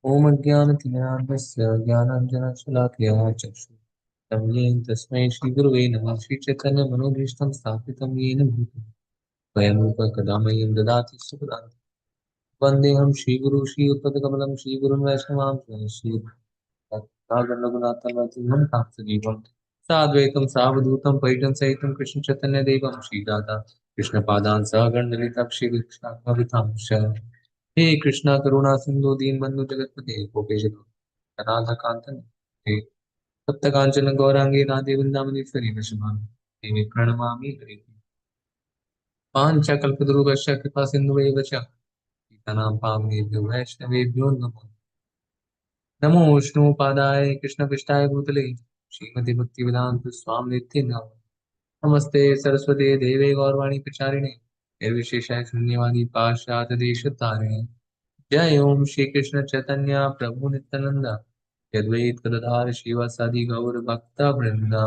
ओम अज्ञानतिमिरान्धस्य ज्ञानाञ्जनशलाकया चक्षुरुन्मीलितं येन तस्मै श्रीगुरवे नमः। श्रीचैतन्यमनोभीष्टं स्थापितं येन भूतले स्वयं रूपः कदा मह्यं ददाति स्वपदान्ति। वन्देऽहं श्रीगुरुं श्रीयुतपदकमलं श्रीगुरुं वैष्णवांश श्रीरघुनाथं कामसजीवं साद्वैतं सावधूतं परिजन सहितं कृष्णचैतन्यदेवं श्रीराधा कृष्णपादान् सहगणललिता श्रीविशाखाभितांश। हे कृष्णा करुणा सिंधु दीनबंधु जगतपते गोपेश राधाकांत हे सप्तकांचन गौरांगी राधे वृंदावनेश्वरी वृषभानु देवी प्रणमामि हरि। पांचकल्पतरुश्च कृपा सिन्धुवेव च पतितानां पावनेभ्यो वैष्णवेभ्यो नमो नमो विष्णुपादाय कृष्णपृष्ठाय भूतले श्रीमति भक्तिवेदांत स्वामी नित्य नमस्ते सरस्वती देवे गौरवाणी प्रचारिणे निर्विशेषाय शून्यवादी पाश्चात्य देशतारिणे जय ओम श्री कृष्ण चैतन्य प्रभु नित्यानंद यद्वैत गदाधर श्रीवासादि गौर भक्त वृंदा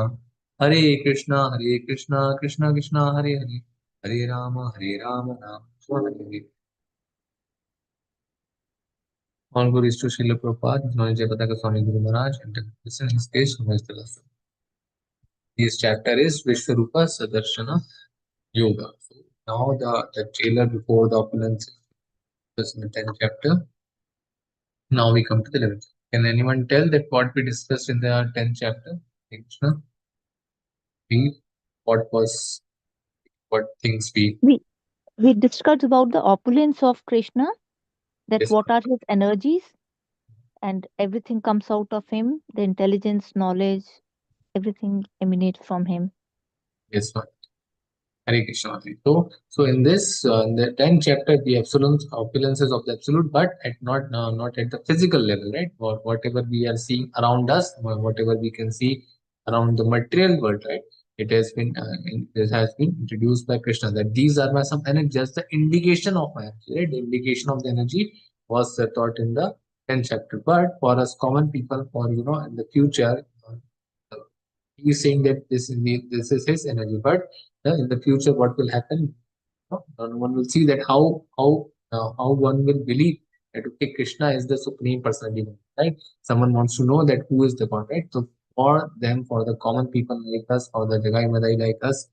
हरे कृष्णा कृष्णा कृष्णा हरे हरे हरे राम राम राम हरे। All glories to Srila Prabhupada, His Jayapataka Swami Guru Maharaj, and this in his case, who is the last. This chapter is Vishwarupa Sadarshana Yoga. So now the trailer before the opulence is in the 10th chapter. Now we come to the 11th. Can anyone tell that what we discussed in the 10th chapter? Krishna, read what was what things we We discussed about the opulence of Krishna, that what discussed. are his energies, and everything comes out of him, the intelligence, knowledge, everything emanates from him. Yes, ma'am. Hare Krishna. So in this, in the 10th chapter, the absolute opulences of the absolute, but at not at the physical level, right? Or whatever we are seeing around us, or whatever we can see around the material world, right? It has been introduced by Krishna that these are my some energy, just the indication of my energy, right? The indication of the energy was taught in the 10th chapter. But for us common people, for in the future, he is saying that this is his energy, but in the future what will happen, one will see that how one will believe that okay, Krishna is the supreme personality, right? Someone wants to know that who is the god, right? So for them, for the common people like us, or the jagai madai like us,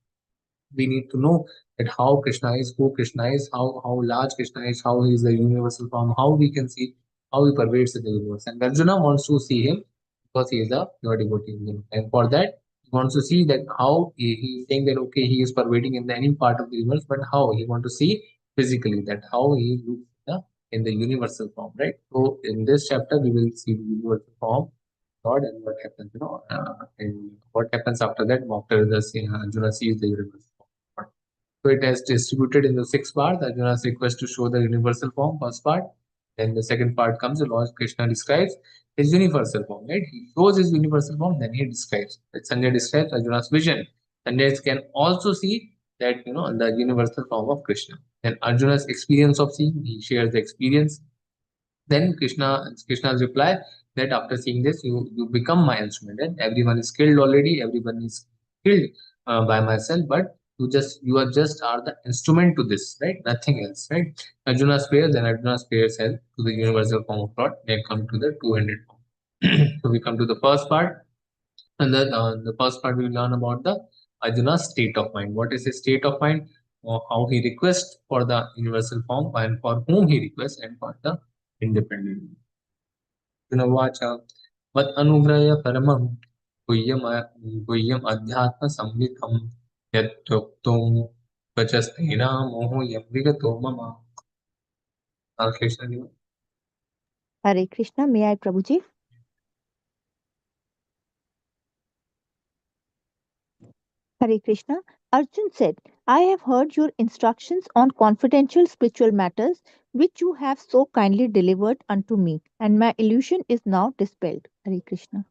we need to know that how Krishna is, who Krishna is, how large Krishna is, how he is the universal form, how we can see how he pervades the universe. And Arjuna wants to see him because he is a pure devotee. And for that, he wants to see that how he is saying that okay, he is pervading in any part of the universe, but how he want to see physically that how he looks in the universal form, right? So in this chapter, we will see the universal form God and what happens, and what happens after that, after the Arjuna sees the universal form. So it has distributed in the six parts. Arjuna's request to show the universal form, first part. Then the second part comes, the Lord Krishna describes his universal form, right? He shows his universal form, then he describes. Like Sanjay describes Arjuna's vision. Sanjay can also see that, the universal form of Krishna. Then Arjuna's experience of seeing, he shares the experience. Then Krishna's reply that after seeing this, you become my instrument. And everyone is killed already. Everyone is killed by myself, but you are the instrument to this, right? Nothing else, right? Arjuna's prayers, then Arjuna's prayers help to the universal form of God. They come to the 200 form. So we come to the first part, and then the first part we learn about the Arjuna's state of mind. What is his state of mind? Or how he requests for the universal form, and for whom he requests, and for the independent. Arjuna मत अनुग्रह परमं गुह्यम अध्यात्म संवितम यत्रोक्तों वचस्तेना मोहो यम विगतो मम। Krishna ji. Hare Krishna, may I, Prabhuji? Hare Krishna. Arjun said, I have heard your instructions on confidential spiritual matters, which you have so kindly delivered unto me, and my illusion is now dispelled. Hare Krishna.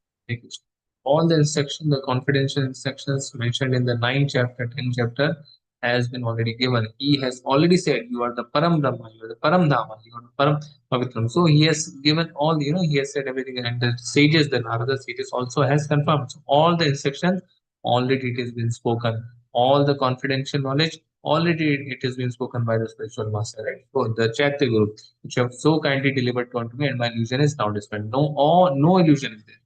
All the instructions, the confidential instructions mentioned in the 9th chapter, 10th chapter, has been already given. He has already said, you are the Param Brahma, you are the Param Dhamma, you are the Param Pavitram. So he has given all, he has said everything, and the sages, the Narada sages also has confirmed. So all the instructions, already it has been spoken. all the confidential knowledge already it has been spoken by the spiritual master, right? So the Chaitya group, which you have so kindly delivered to unto me, and my illusion is now dispelled. No, all no illusion is there,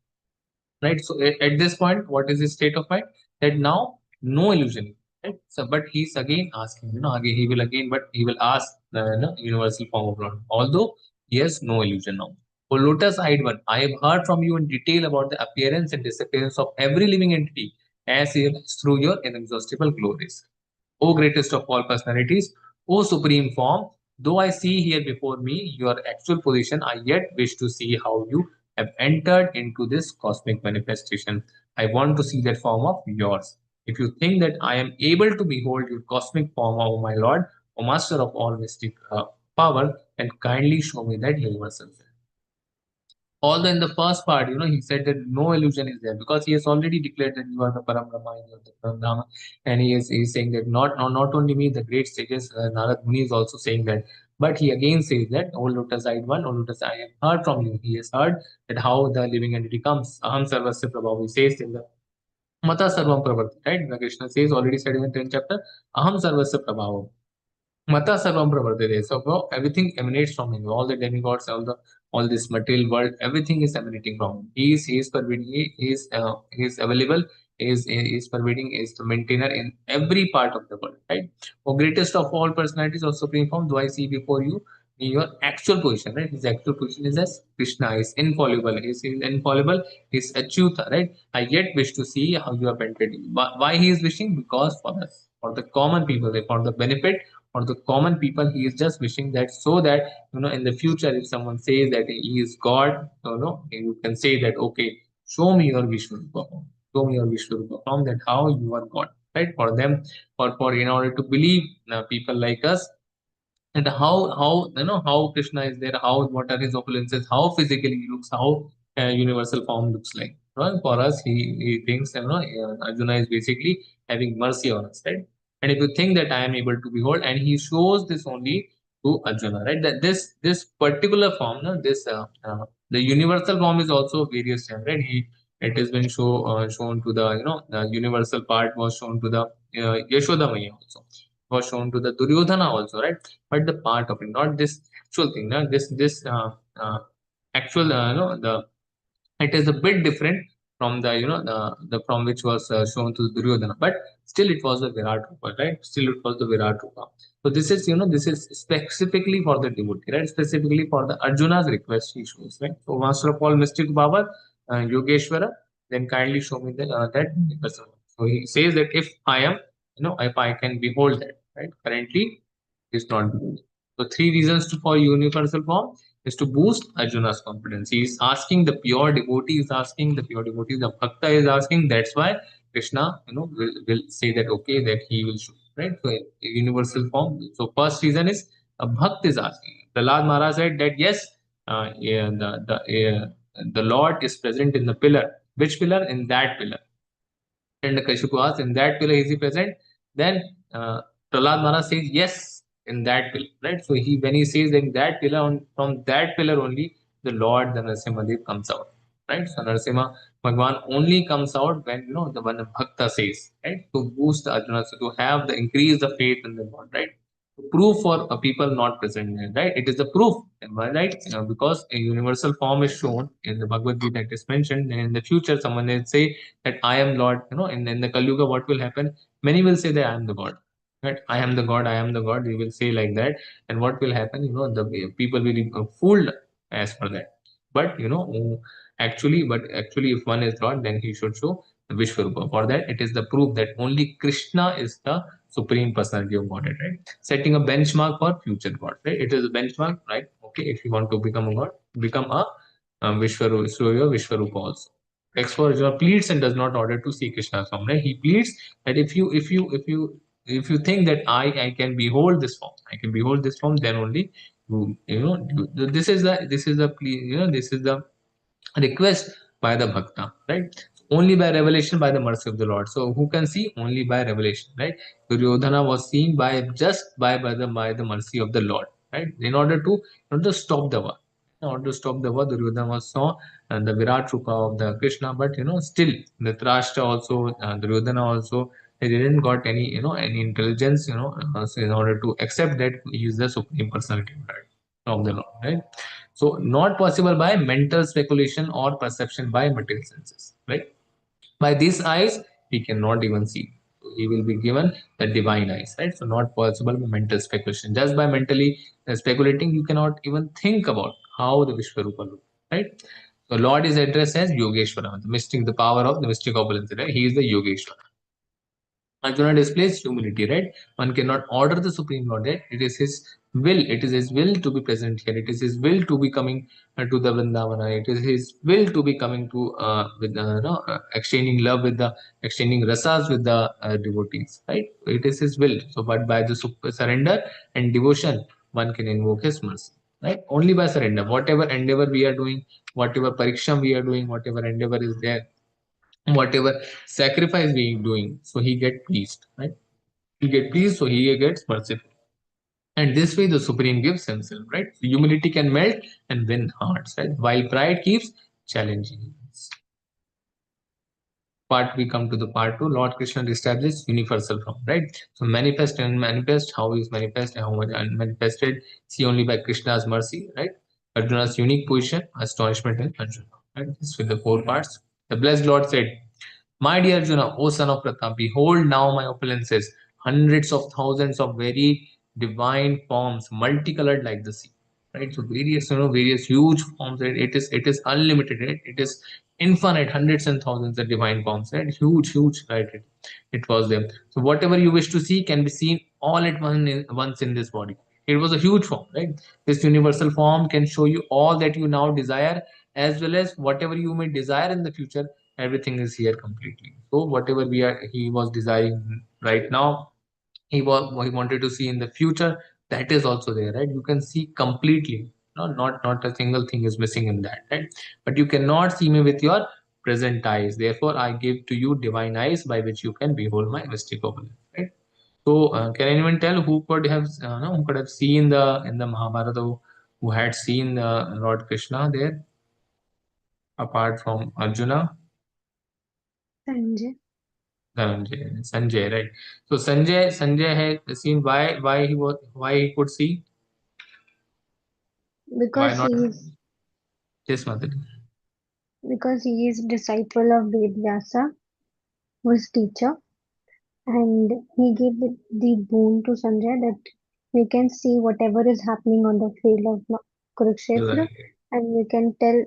right? So at this point, what is his state of mind? That now no illusion, right? So, but he's again asking, again he will again, but he will ask the universal form of Lord, although he has no illusion now. O lotus-eyed one, I have heard from you in detail about the appearance and disappearance of every living entity as if through your inexhaustible glories. O greatest of all personalities, O supreme form, though I see here before me your actual position, I yet wish to see how you have entered into this cosmic manifestation. I want to see that form of yours. If you think that I am able to behold your cosmic form, O my Lord, O Master of all mystic power, then kindly show me that universal self. Although in the first part, he said that no illusion is there because he has already declared that you are the Param Brahma, you are the Param Brahma, and he is saying that not only me, the great sages, Narad Muni is also saying that, but he again says that, O Lotus-eyed one, O Lotus, I have heard from you. He has heard that how the living entity comes. Aham Sarvasya Prabhav, he says in the Mata Sarvam Pravarti, right? The Krishna says, already said in the 10th chapter, Aham Sarvasya Prabhavam. Mata Sarvam Pravardite. So bro, everything emanates from him. All the demigods, all this material world, everything is emanating from him. He is pervading, he is available, he is pervading, is the maintainer in every part of the world, right? O greatest of all personalities of supreme form, do I see before you in your actual position, right? His actual position is as Krishna, is infallible, is infallible, is achyuta, right? I yet wish to see how you have entered. Why he is wishing? Because for us, for the common people, for the benefit for the common people, he is just wishing that so that in the future if someone says that he is God, you can say that, okay, show me your Vishwarupa form, show me your Vishwarupa form, that how you are God, right? For them, for in order to believe people like us, and how how Krishna is there, how what are his opulences, how physically he looks, how universal form looks like. Right? For us, he thinks Arjuna is basically having mercy on us, right? And if you think that I am able to behold, and he shows this only to Arjuna, right? That this particular form, no, this the universal form is also various times, right? It has been shown to the the universal part was shown to the Yashoda Maya also, was shown to the Duryodhana also, right? But the part of it, not this actual thing. No? This actual the it is a bit different from the the from which was shown to Duryodhana, but still it was the Virat Rupa, right? Still it was the Virat Rupa. So this is this is specifically for the devotee, right? Specifically for the Arjuna's request he shows, right? So Master of all mystic power, Yogeshwara, then kindly show me that person. So he says that if I am, if I can behold that, right? Currently, is not beholding. So three reasons for universal form is to boost Arjuna's confidence. He is asking, the pure devotee is asking, the pure devotee, the bhakta is asking. That's why Krishna, will say that, okay, that he will show, right? So a universal form. So first reason is a bhakt is asking. Prahlad Maharaj said that yes, yeah, the Lord is present in the pillar. Which pillar? In that pillar. And Kashyapa asks, in that pillar is he present? Then Prahlad Maharaj says, yes, in that pillar, right? So he when he says in that pillar, from that pillar only, the Lord, the Narasimhadev comes out, right? So Narasimha Bhagwan only comes out when the one Bhakta says, right? To boost the Arjuna, so to have the increase the faith in the Lord, right? Proof for people not present there, right? It is the proof, am I right? Because a universal form is shown in the Bhagavad Gita, it is mentioned, and in the future someone will say that I am Lord, in the Kali Yuga, what will happen? Many will say that I am the God, right? I am the God, I am the God. You will say like that, and what will happen? The people will be fooled as per that. But actually, if one is God, then he should show the Vishwarupa. For that, it is the proof that only Krishna is the supreme personality of Godhead, right? Setting a benchmark for future God, right? It is a benchmark, right? Okay, if you want to become a God, become a Vishwarupa, Vishwarupa also. X for Arjuna pleads and does not order to see Krishna's form. Right? He pleads that if you think that I can behold this form, I can behold this form, then only this is the plea, this is the request by the bhakta, right? Only by revelation, by the mercy of the Lord. So who can see? Only by revelation, right? Duryodhana was seen by just by the mercy of the Lord, right? In order to stop the war. In order to stop the war, Duryodhana was saw the Virat Rupa of the Krishna, but still Dhritarashtra also, Duryodhana also, He didn't got any, any intelligence, so in order to accept that he is the supreme personality of the Lord, right? So not possible by mental speculation or perception by material senses, right? By these eyes he cannot even see. So he will be given the divine eyes, right? So not possible by mental speculation. Just by mentally speculating, you cannot even think about how the Vishwarupa look, right? So Lord is addressed as Yogeshwara, the mystic, the power of the mystic opulence, right? He is the Yogeshwara. Arjuna displays humility, right? One cannot order the Supreme Lord, right? It is his will. It is his will to be present here. It is his will to be coming to the Vrindavana. It is his will to be coming to with exchanging love with the exchanging rasas with the devotees, right? It is his will. So, but by the surrender and devotion, one can invoke his mercy, right? Only by surrender. Whatever endeavor we are doing, whatever pariksham we are doing, whatever endeavor is there, whatever sacrifice we doing, so he get pleased, right? He get pleased, so he gets merciful. And this way the Supreme gives himself, right? Humility can melt and win hearts, right? While pride keeps challenging. Part we come to the part two. Lord Krishna establishes universal form, right? So manifest and manifest, how is manifest and how much unmanifested, see only by Krishna's mercy, right? Arjuna's unique position, astonishment and Arjuna, right? This with the four parts. The blessed Lord said, my dear Arjuna, O son of Pratap, behold now my opulences, hundreds of thousands of very divine forms, multicolored like the sea. Right? So various, various huge forms, right? It is unlimited, right? It is infinite, hundreds and thousands of divine forms, right? Huge, huge, right? It was there. So whatever you wish to see can be seen all at once in this body. It was a huge form, right? This universal form can show you all that you now desire, as well as whatever you may desire in the future. Everything is here completely. So whatever he was desiring right now, he wanted to see in the future, that is also there, right? You can see completely. No, not a single thing is missing in that, right? But you cannot see me with your present eyes. Therefore I give to you divine eyes by which you can behold my mystic opulence, right? So can anyone tell who could have no, who could have seen the in the Mahabharata, who had seen Lord Krishna there apart from Arjuna? Sanjay, Sanjay, right? So Sanjay had seen why he could see, why because not he is this method? because he is disciple of Vyasa, was teacher, and he gave the boon to Sanjay that we can see whatever is happening on the field of Kurukshetra, Right, and we can tell,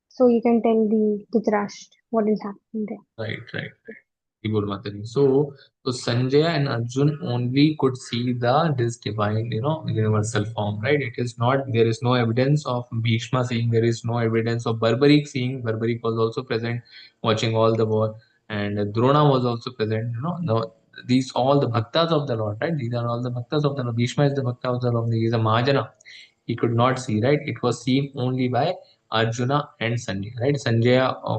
so you can tell the Dhritarashtra what is happening there. right. Good Mataji. So Sanjay and Arjun only could see the this divine, universal form, right? It is not, there is no evidence of Bhishma seeing, there is no evidence of Barbarik seeing. Barbarik was also present, watching all the war, and Drona was also present. No, these all the bhaktas of the Lord, right? These are all the bhaktas of the Lord. Bhishma is the bhakta of the Lord. He is a Mahajana. He could not see, right? It was seen only by Arjuna and Sanjay, right? Sanjay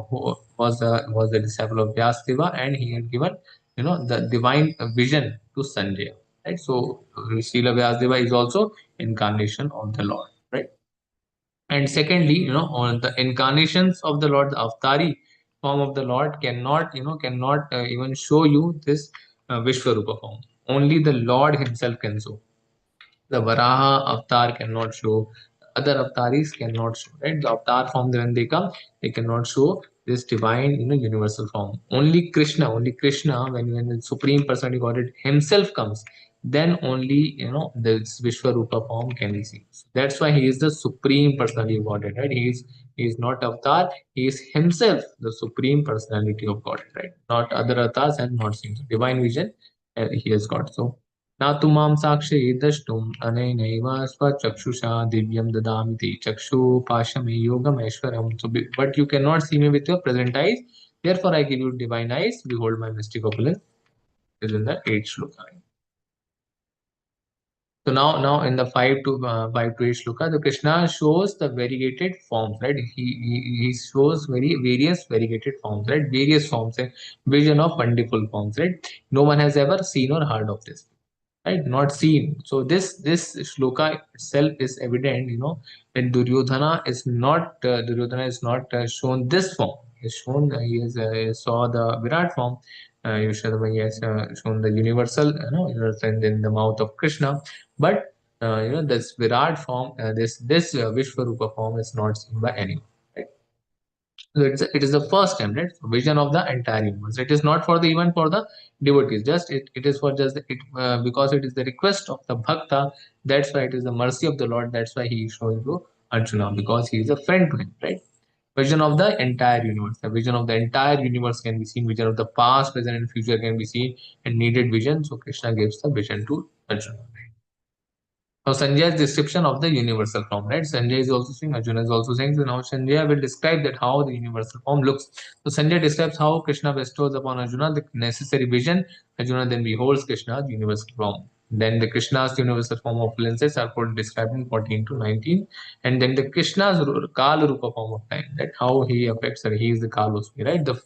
who was the disciple of Vyasdeva, and he had given, the divine vision to Sanjay, right? So Srila Vyasdeva is also incarnation of the Lord, right? And secondly, on the incarnations of the Lord, the avatari form of the Lord cannot even show you this Vishwarupa form. Only the Lord Himself can show. The Varaha avatar cannot show, other avataris cannot show, right? The avatar form, when they come, they cannot show this divine, universal form. Only Krishna, when the Supreme Personality Godhead Himself comes, then only, this Vishwarupa form can be seen. That's why He is the Supreme Personality of Godhead, right? He is not avatar, He is Himself the Supreme Personality of Godhead, right? Not other avatars and not seen. So divine vision He has got. So न तु मां साक्षये द्रष्टुम् अनेनैव स्वचक्षुषा दिव्यं ददामि ते चक्षुपाशमे योगमैश्वरम्. So, but you cannot see me with your present eyes. Therefore, I give you divine eyes. Behold my mystic opulence. Is in the eighth shloka. So now in the five to eight shloka, the Krishna shows the variegated forms, right? He shows various variegated forms, right? Various forms and vision of wonderful forms, right? No one has ever seen or heard of this, right? Not seen. So this shloka itself is evident, that Duryodhana is not shown this form. Is shown he saw the Virat form, Yashodamaya has shown the universal, universal in the mouth of Krishna, but this Virat form, this Vishwarupa form is not seen by anyone. Right? So it is the first time, right? Vision of the entire universe. It is not for the even for the devotees. Just it is for just it because it is the request of the bhakta. That's why it is the mercy of the Lord. That's why he is showing to Arjuna, because he is a friend to him, right? Vision of the entire universe. The vision of the entire universe can be seen. Vision of the past, present, and future can be seen, and needed vision. So Krishna gives the vision to Arjuna. Now Sanjay's description of the universal form, right? Sanjay is also saying, Arjuna is also saying. So now Sanjay will describe that how the universal form looks. So Sanjay describes how Krishna bestows upon Arjuna the necessary vision. Arjuna then beholds Krishna's universal form. Then the Krishna's universal form of lenses are described in 14 to 19. And then the Krishna's Kala Rupa form of time, that how he affects her. He is the Kalosmi, right? The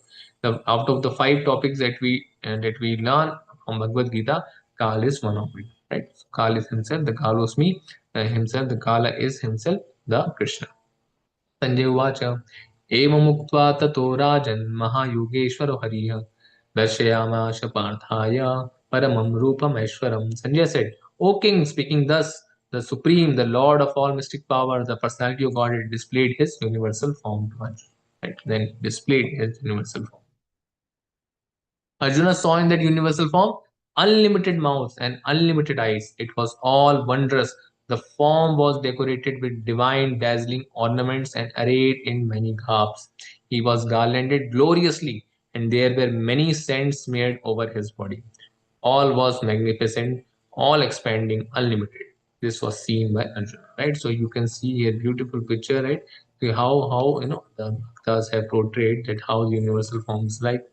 out of the 5 topics that we learn from Bhagavad Gita, Kal is one of it. Right? So Kal is himself, the Kalosmi, himself, the Kala is himself, the Krishna. Sanjay Uvacha, Evamukva tato rajan Mahayogeshwaro Hariya Darshayamasa Parthaya Paramam Rupam Aishwaram. Sanjay said, O king, speaking thus, the supreme, the lord of all mystic power, the personality of God, had displayed his universal form to Arjuna. Right? Then displayed his universal form. Arjuna saw in that universal form unlimited mouths and unlimited eyes. It was all wondrous. The form was decorated with divine, dazzling ornaments and arrayed in many garbs. He was garlanded gloriously, and there were many scents smeared over his body. All was magnificent, all expanding, unlimited. This was seen by Arjuna, right? So you can see a beautiful picture, right? See how the bhaktas have portrayed that how the universal forms like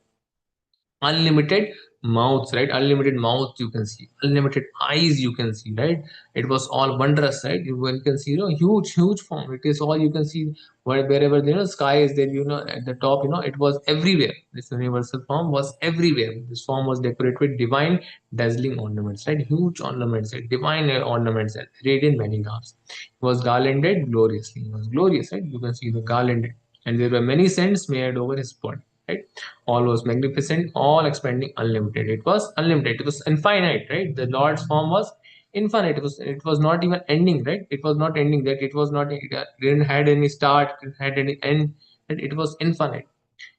unlimited mouths, right? Unlimited mouth you can see, unlimited eyes you can see, right? It was all wondrous, right? You can see, huge form. It is all you can see wherever sky is there, at the top, it was everywhere. This universal form was everywhere. This form was decorated with divine, dazzling ornaments, right? Huge ornaments, right? Divine ornaments, arrayed in many garbs. It was garlanded gloriously. It was glorious, right? You can see the garlanded, and there were many scents smeared over his body, right? All was magnificent, all expanding, unlimited. It was unlimited. It was infinite, right? The Lord's form was infinite. It was not even ending, right? It was not ending. That it was not. It didn't had any start. It had any end. And it was infinite.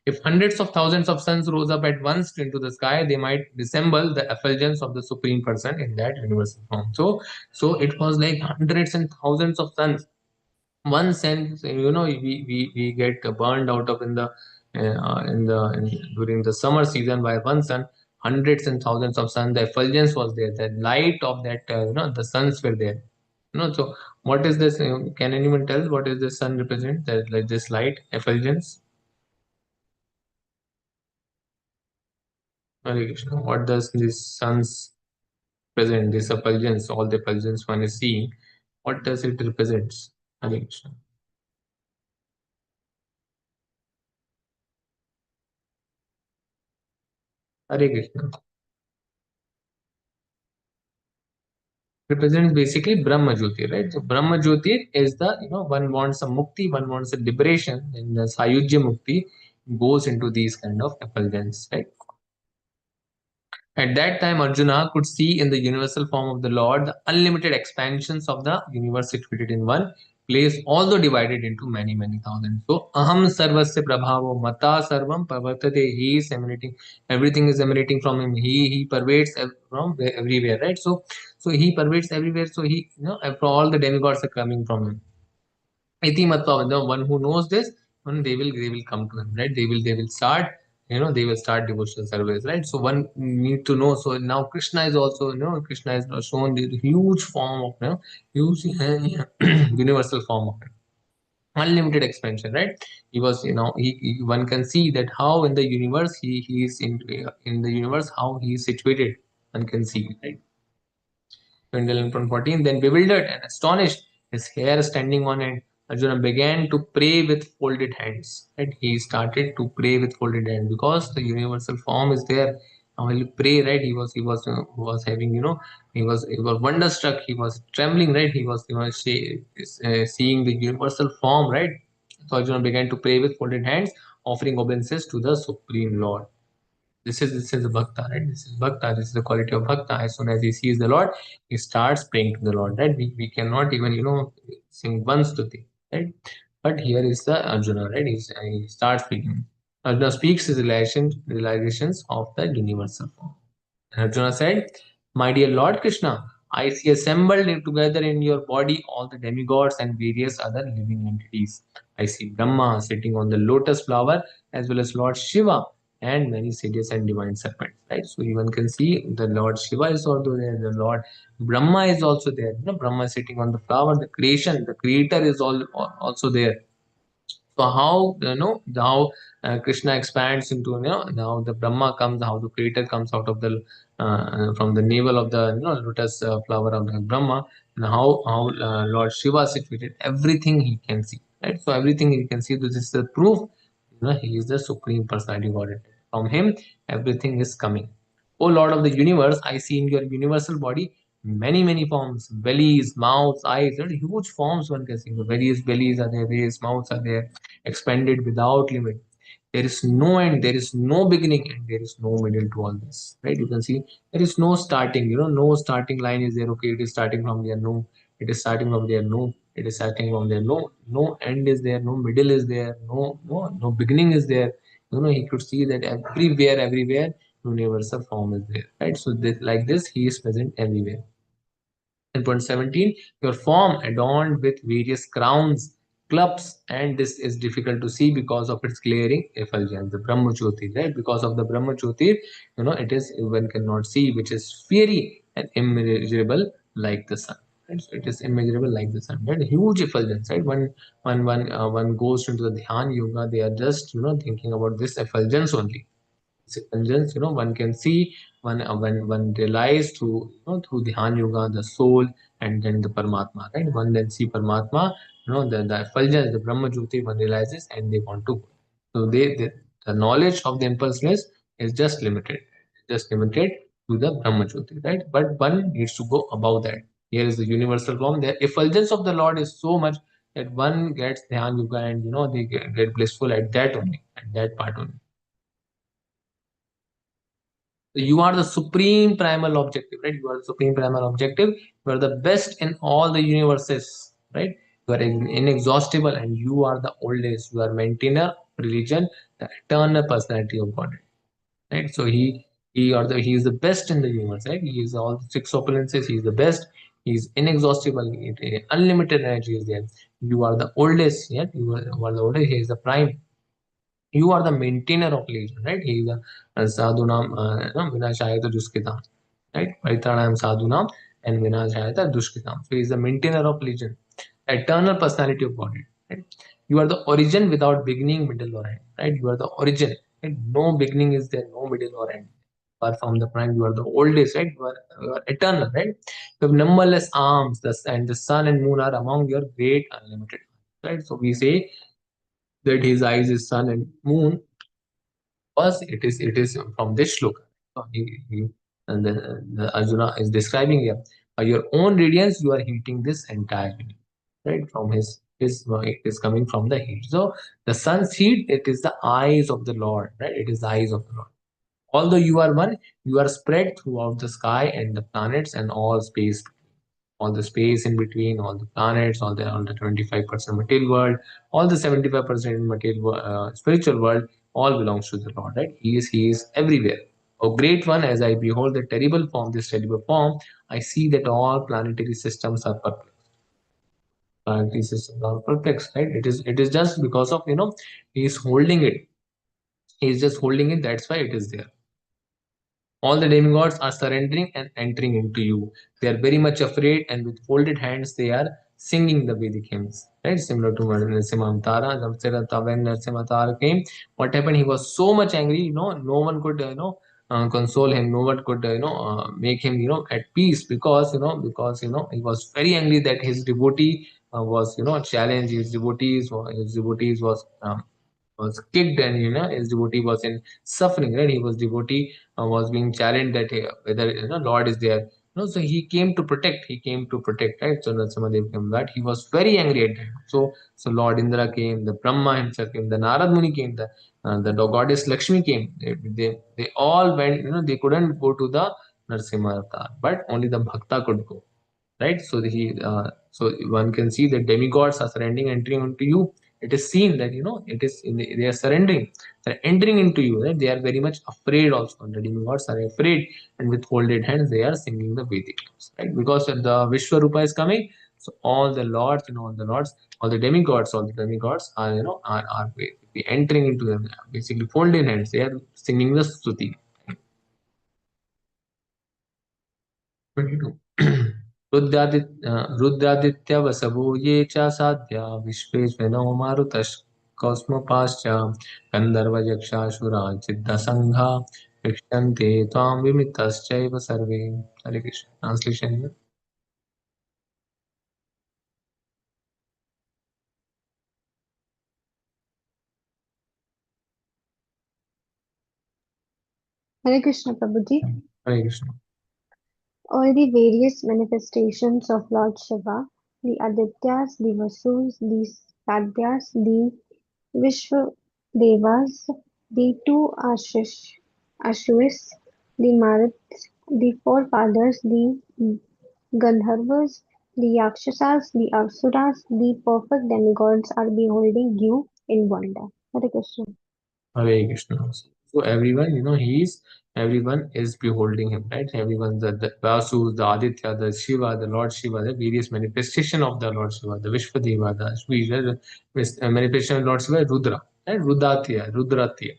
If hundreds of thousands of suns rose up at once into the sky, they might resemble the effulgence of the Supreme Person in that universal form. So it was like hundreds and thousands of suns. One sense, we get burned out of during the summer season by one sun. Hundreds and thousands of sun, the effulgence was there, the light of that, the suns were there. So what is this? Can anyone tell what is the sun represent? That, like, this light effulgence. Hare Krishna. What does this sun's present? This effulgence, all the effulgence one is seeing. What does it represents? Hare Krishna. Hare Krishna. Represents basically Brahma Jyoti, right? So Brahma Jyoti is the, one wants a mukti, one wants a liberation, and the Sayujya Mukti goes into these kind of effulgence, right? At that time, Arjuna could see in the universal form of the Lord the unlimited expansions of the universe situated in one place, although divided into many, many thousands. So, Aham Sarvasya Prabhavo Mata Sarvam Pavartate. He is emanating, everything is emanating from him. He pervades from everywhere, right? So he pervades everywhere. So he, after all the demigods are coming from him. Iti Matva, the one who knows this, they will come to him, right? They will start, they will start devotional service, right? So one need to know. So now Krishna is also, Krishna is now shown the huge form of, huge universal form of unlimited expansion, right? He was, one can see that how in the universe he is in the universe, how he is situated. One can see, right? 2014, then bewildered and astonished, his hair standing on end, Arjuna began to pray with folded hands. Right? He started to pray with folded hands because the universal form is there. Now he'll pray, right? He was having, he was wonderstruck. He was trembling, right? He was, seeing the universal form, right? So Arjuna began to pray with folded hands, offering obeisances to the Supreme Lord. This is bhakta, right? This is bhakta. This is the quality of bhakta. As soon as he sees the Lord, he starts praying to the Lord, right? We cannot even sing one stuti, right? But here is the Arjuna, right? He starts speaking. Arjuna speaks his realizations of the universal form. Arjuna said, "My dear Lord Krishna, I see assembled together in your body all the demigods and various other living entities. I see Brahma sitting on the lotus flower, as well as Lord Shiva and many sages and divine serpents." Right? So you one can see the Lord Shiva is also there, the Lord Brahma is also there. Brahma is sitting on the flower, the creation, the creator is also there. So how how Krishna expands into now the Brahma comes, how the creator comes out of the from the navel of the lotus flower of the Brahma, and how Lord Shiva is situated, everything he can see, right? So everything he can see, this is the proof, he is the supreme personality Godhead. From him everything is coming. O Lord of the universe, I see in your universal body many forms, bellies, mouths, eyes. There are huge forms one can see. The various bellies are there, various mouths are there, expanded without limit. There is no end, there is no beginning, and there is no middle to all this. Right? You can see there is no starting. No starting line is there. Okay, it is starting from there. No, it is starting from there. No, it is starting from there. No end is there. No middle is there. No beginning is there. He could see that everywhere, universal form is there. Right? So like this, he is present everywhere. And point 17, your form adorned with various crowns, clubs, and this is difficult to see because of its glaring effulgence, the Brahma Jyoti, right? Because of the Brahma Jyoti, it is one cannot see, which is fiery and immeasurable like the sun. Right? So it is immeasurable like the sun. Right? Huge effulgence, right? One goes into the Dhyan Yoga, they are just thinking about this effulgence only. Effulgence, one can see, one realize through through Dhyan Yoga, the soul, and then the Paramatma, right? One then see Paramatma, the effulgence, the Brahma Jyoti, one realizes, and they want to. So the knowledge of the impulsiveness is just limited to the Brahma Jyoti, right? But one needs to go above that. Here is the universal form. The effulgence of the Lord is so much that one gets Dhyan Yoga, and they get blissful at that only, at that part only. You are the supreme primal objective, right? You are the supreme primal objective. You are the best in all the universes, right? You are inexhaustible, and you are the oldest. You are maintainer, religion, the eternal personality of God, right? So he is the best in the universe, right? He is all six opulences. He is the best. He is inexhaustible. Unlimited energy is there. You are the oldest, yeah. You are the oldest. He is the prime. You are the maintainer of religion, right? He is a sadhunam vinashayata duskitam, right? Paritranayam sadhunam and vinashayata duskitam. So he is the maintainer of religion, eternal personality of Godhead, right? You are the origin without beginning, middle, or end, right? You are the origin, right? No beginning is there, no middle or end. Apart from the prime, you are the oldest, right? You are eternal, right? You have numberless arms, and the sun and moon are among your great unlimited, right? So we say that his eyes is sun and moon, because it is from this shloka. So and the Arjuna is describing here, by your own radiance you are heating this entire universe, right? From his it is coming from the heat. So the sun's heat, it is the eyes of the Lord, right? It is the eyes of the Lord. Although you are one, you are spread throughout the sky and the planets and all the space in between, all the planets, all the 25% material world, all the 75% material spiritual world, all belongs to the Lord, right? He is everywhere. O great one, as I behold the terrible form, this terrible form, I see that all planetary systems are perplexed. Planetary systems are perplexed, right? It is just because of he is holding it. He is just holding it. That's why it is there. All the demigods are surrendering and entering into you. They are very much afraid, and with folded hands, they are singing the Vedic hymns. Right? Similar to Narasimha Avtara. When Narasimha Avtara came, what happened? He was so much angry, no one could, console him. No one could, make him, at peace, because he was very angry that his devotee was, challenged. His devotees was kicked, and his devotee was in suffering, right? He was devotee was being challenged that whether Lord is there. No, so he came to protect. He came to protect, right? So Narasimhadev came, but he was very angry at that. So Lord Indra came, the Brahma himself came, the Narad Muni came, the goddess Lakshmi came. They all went. They couldn't go to the Narasimha avatar, but only the Bhakta could go, right? So one can see that demigods are surrendering, entering into you. It is seen that it is they are surrendering, they're entering into you, right? They are very much afraid also. The demigods are afraid, and with folded hands they are singing the Vedic hymns, right? Because the Vishwarupa is coming, so all the lords, all the demigods are entering into them, basically folded hands. They are singing the Stuti. 22. Rudraditya वसवो ये च साध्या विश्वेश्वनो मारुतश्कौस्मपाश्च गन्धर्व यक्षासुरा सिद्धसङ्घा वीक्षन्ते त्वां विमितश्चैव सर्वे. हरे Krishna. Translation. Hare Krishna Prabhuji. Hare Krishna. All the various manifestations of Lord Shiva, the Adityas, the Vasus, the Sadhyas, the Vishwadevas, the two Ashwis, the Maruts, the forefathers, the Gandharvas, the Yakshasas, the Asuras, the perfect demigods are beholding you in wonder. Hare Krishna. Hare Krishna. So everyone, everyone is beholding him, right? Everyone, the Vasu, the Aditya, the Shiva, the Lord Shiva, the various manifestation of the Lord Shiva, the Vishwadeva, the Ashvi, the manifestation of Lord Shiva, Rudra, right? Rudratya.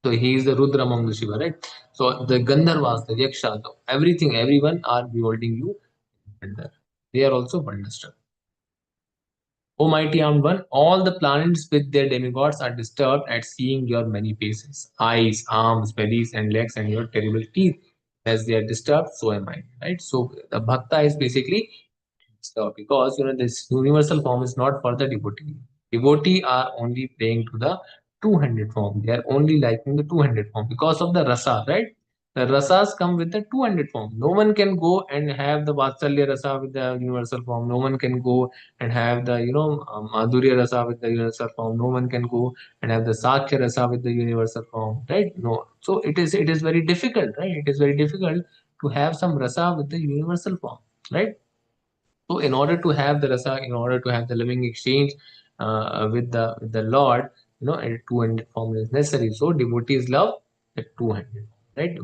So he is the Rudra among the Shiva, right? So the Gandharvas, the Yakshas, everything, everyone are beholding you. And they are also wonderstruck. O mighty armed one, all the planets with their demigods are disturbed at seeing your many faces, eyes, arms, bellies, and legs, and your terrible teeth. As they are disturbed, so am I. Right? So the bhakta is basically disturbed because this universal form is not for the devotee. Devotee are only praying to the two-handed form. They are only liking the two-handed form because of the rasa, right? The rasas come with the two-handed form. No one can go and have the Vatsalya rasa with the universal form. No one can go and have the Madhurya rasa with the universal form. No one can go and have the Sakya rasa with the universal form, right? No. So it is very difficult, right? It is very difficult to have some rasa with the universal form, right? So in order to have the rasa, in order to have the living exchange with the Lord, a two-handed form is necessary. So devotees love the two-handed form, right?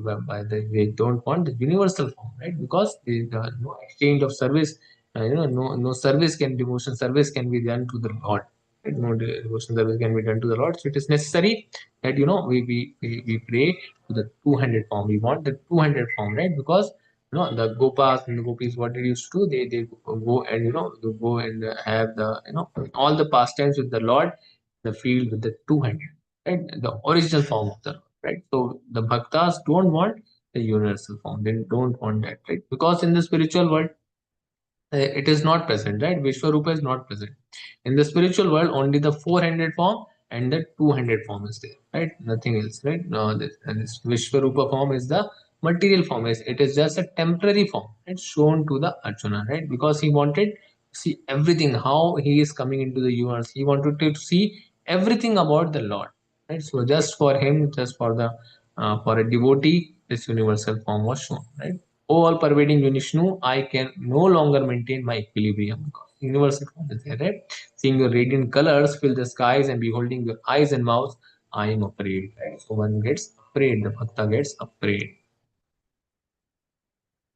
They don't want the universal form, right? Because the no exchange of service, no service can devotion service can be done to the Lord. Right? No devotion service can be done to the Lord. So it is necessary that we pray to the two-handed form. We want the two-handed form, right? Because the gopas and the gopis, what they used to do, they go and they go and have the all the pastimes with the Lord, the field with the two-handed, right? The original form of the Lord, right? So the bhaktas don't want the universal form. They don't want that, right? Because in the spiritual world, it is not present, right? Vishwarupa is not present. In the spiritual world, only the four-handed form and the two-handed form is there, right? Nothing else, right? No, this Vishwarupa form is the material form. It is just a temporary form. It's shown to the Arjuna, right? Because he wanted to see everything, how he is coming into the universe. He wanted to see everything about the Lord, right? So just for him, just for a devotee, this universal form was shown, right? O all pervading Unishnu, I can no longer maintain my equilibrium because universal form is there, right? Seeing your radiant colors fill the skies and beholding your eyes and mouths, I am afraid. Right? So one gets afraid, the bhakta gets afraid.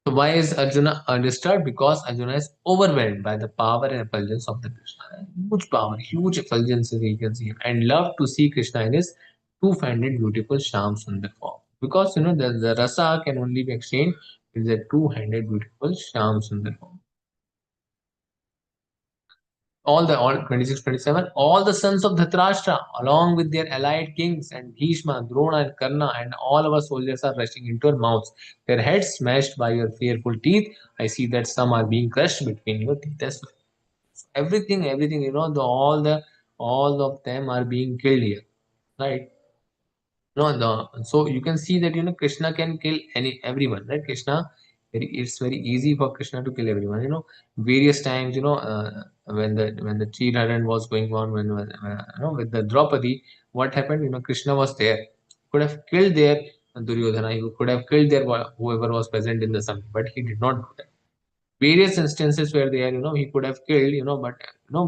So why is Arjuna undisturbed? Because Arjuna is overwhelmed by the power and effulgence of the Krishna. Huge power, huge effulgence he can see, and love to see Krishna in his two-handed beautiful Sham Sundar form. Because the rasa can only be exchanged with the two-handed beautiful Sham Sundar form. All 26, 27, all the sons of Dhritarashtra, along with their allied kings and Bhishma, Drona, and Karna, and all our soldiers are rushing into your mouths, their heads smashed by your fearful teeth. I see that some are being crushed between your teeth as well. Everything, all of them are being killed here, right? No, no. So you can see that Krishna can kill everyone, right? Krishna It's very easy for Krishna to kill everyone. Various times, when the Chiraran was going on, with the Draupadi, what happened? Krishna was there. Could have killed their Duryodhana. He could have killed their whoever was present in the summit, but he did not do that. Various instances where there, he could have killed,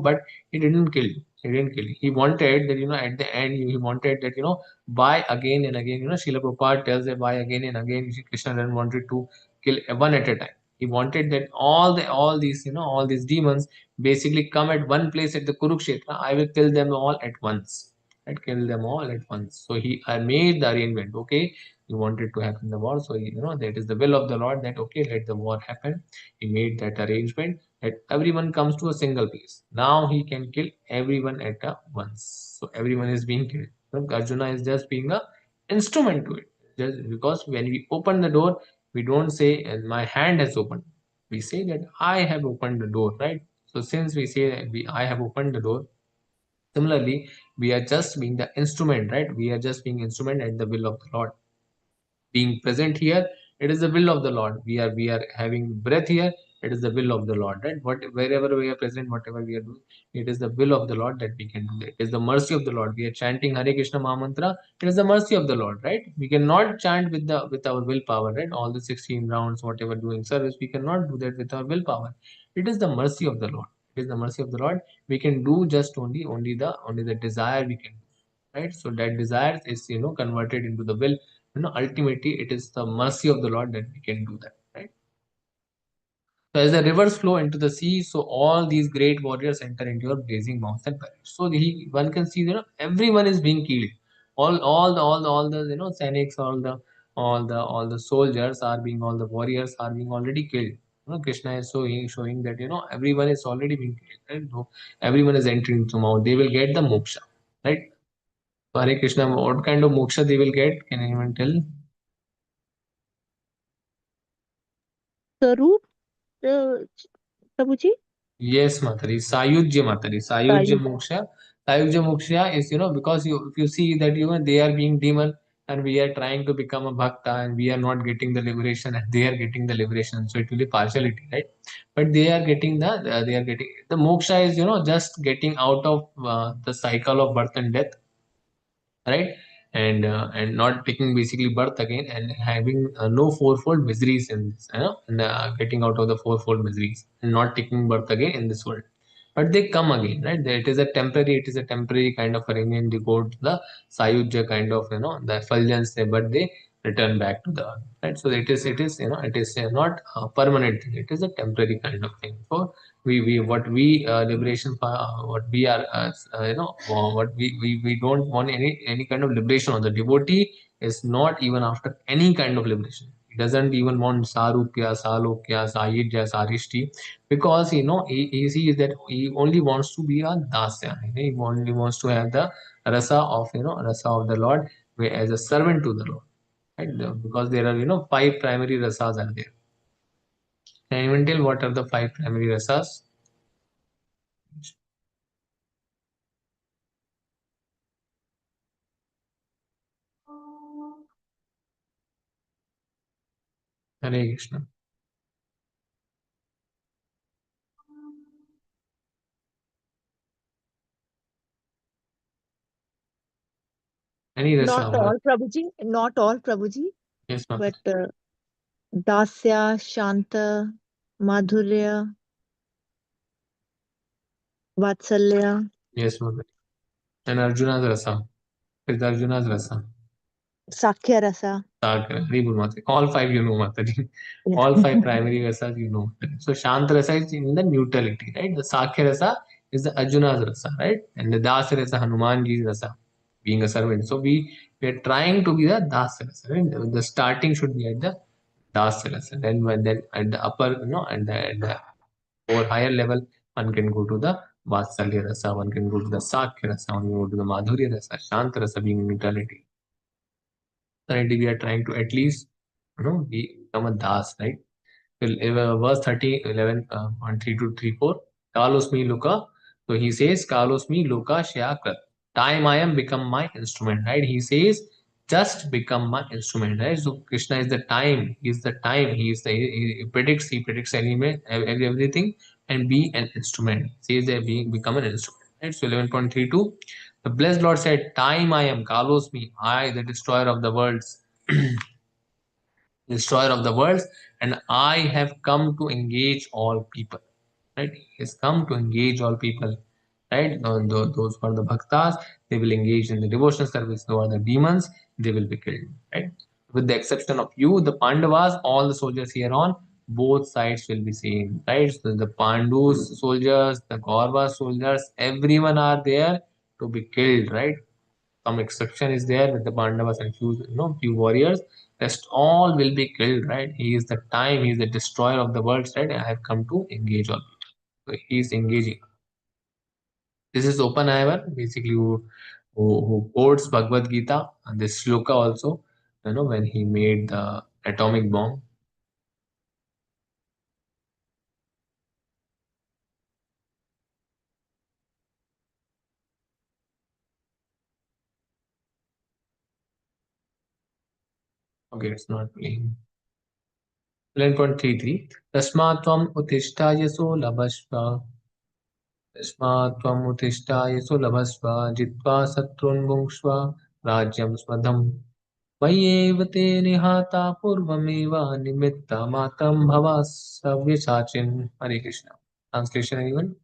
but he didn't kill. He wanted that, at the end, he wanted that, why again and again, Srila Prabhupada tells that why again and again Krishna then wanted to kill one at a time. He wanted that all these, all these demons basically come at one place at the Kurukshetra. I will kill them all at once. I'd kill them all at once. So I made the arrangement. Okay, he wanted to happen the war. So that is the will of the Lord, that okay, let the war happen. He made that arrangement that everyone comes to a single place. Now he can kill everyone at a once. So everyone is being killed. So Arjuna is just being a instrument to it. Just because when we open the door, we don't say, "And my hand has opened." We say that I have opened the door, right? So since we say that I have opened the door, similarly, we are just being the instrument, right? We are just being instrument at the will of the Lord. Being present here, it is the will of the Lord. We are having breath here, it is the will of the Lord, right? Wherever we are present, whatever we are doing, it is the will of the Lord that we can do that. It is the mercy of the Lord. We are chanting Hare Krishna Mahamantra, it is the mercy of the Lord, right? We cannot chant with our willpower, right? All the 16 rounds, whatever doing service, we cannot do that with our willpower. It is the mercy of the Lord. It is the mercy of the Lord. We can do just only the desire we can do, right? So that desire is converted into the will. Ultimately it is the mercy of the Lord that we can do that, right? So as the rivers flow into the sea, so all these great warriors enter into your blazing mounts and perish. So one can see, everyone is being killed. All the Sainiks, all the soldiers are being, all the warriors are being already killed. Krishna is showing that everyone is already being killed. Right? So everyone is entering into Mount. They will get the moksha, right? So Hare Krishna, what kind of moksha they will get? Can anyone tell? Sarup, uh, Prabhuji? Yes, Matari. Sayujya Matari. Sayujya Sayur. Moksha. Sayujya Moksha is, because if you see that, they are being demon and we are trying to become a bhakta and we are not getting the liberation and they are getting the liberation. So it will be partiality, right? But they are getting the moksha is, just getting out of the cycle of birth and death, right? And not taking basically birth again and having no fourfold miseries in this, and getting out of the fourfold miseries and not taking birth again in this world. But they come again, right? It is a temporary kind of arrangement. They go to the sayujya kind of, the effulgence, but they return back to the earth, right? So it is not a permanent thing. It is a temporary kind of thing. So we what we liberation what we are what we don't want any kind of liberation on the devotee is not even after any kind of liberation. He doesn't even want sarupya, salokya, sayidya, sarishti, because he sees that he only wants to be a dasya. He only wants to have the rasa of the Lord, as a servant to the Lord, right? Because there are five primary rasas are there. Can anyone tell what are the five primary rasas? Hare Krishna. Any Not rasa, all, Prabhuji. Not all, Prabhuji. yes, But Mataji. Dasya, Shanta, Madhurya, Vatsalya, Yes, Mataji. And Arjuna's rasa. Is Arjuna's rasa. Sakya Rasa. Sagra, Ribul Mataji. All five Mataji. Yeah. All five primary rasas Mataji. So Shanta rasa is in the neutrality, right? The Sakya rasa is the Arjuna's rasa, right? And the Dasa rasa, Hanumanji's rasa, being a servant. So we are trying to be the Dasa rasa, right? The starting should be at the Dasa rasa. Then at the upper, at the or higher level, one can go to the Vatsalya rasa, one can go to the Sakya rasa, one can go to the Madhurya rasa, Shanta rasa being neutrality. Currently, we are trying to at least, become a Das, right? Verse 30, 11, 1, 3 to 3, 4. Kalos me Luka. So he says, Kalos me Luka Shakrat. Time I am become my instrument, right? He says, just become my instrument, right? So Krishna is the time, he is the time, he predicts anyway, everything, and be an instrument. Says that being become an instrument, right? So 11.32, the blessed Lord said, time I am, Kalos me, I the destroyer of the worlds, destroyer of the worlds, and I have come to engage all people. Right? He has come to engage all people. Right? Those who are the bhaktas, they will engage in the devotional service. Those are the demons, they will be killed. Right? With the exception of you, the Pandavas, all the soldiers here on both sides will be same. Right? So the Pandus soldiers, the Kaurva soldiers, everyone are there to be killed. Right? Some exception is there with the Pandavas and few warriors. Rest all will be killed, right? He is the time, he is the destroyer of the world, right? I have come to engage all. So he is engaging. This is Oppenheimer, basically who quotes Bhagavad Gita and this shloka also, when he made the atomic bomb. Okay, it's not playing. 11.33. Tasmatvam utishtayaso labhashva. तस्मात् त्वम् उत्तिष्ठाय सुलभस्व जित्वा शत्रून् भुङ्क्ष्व राज्यं स्वधम् मय्येव ते निहता पूर्वमेव निमित्तमात्रं भव सव्यसाचिन्. Hare Krishna. Translation, anyone?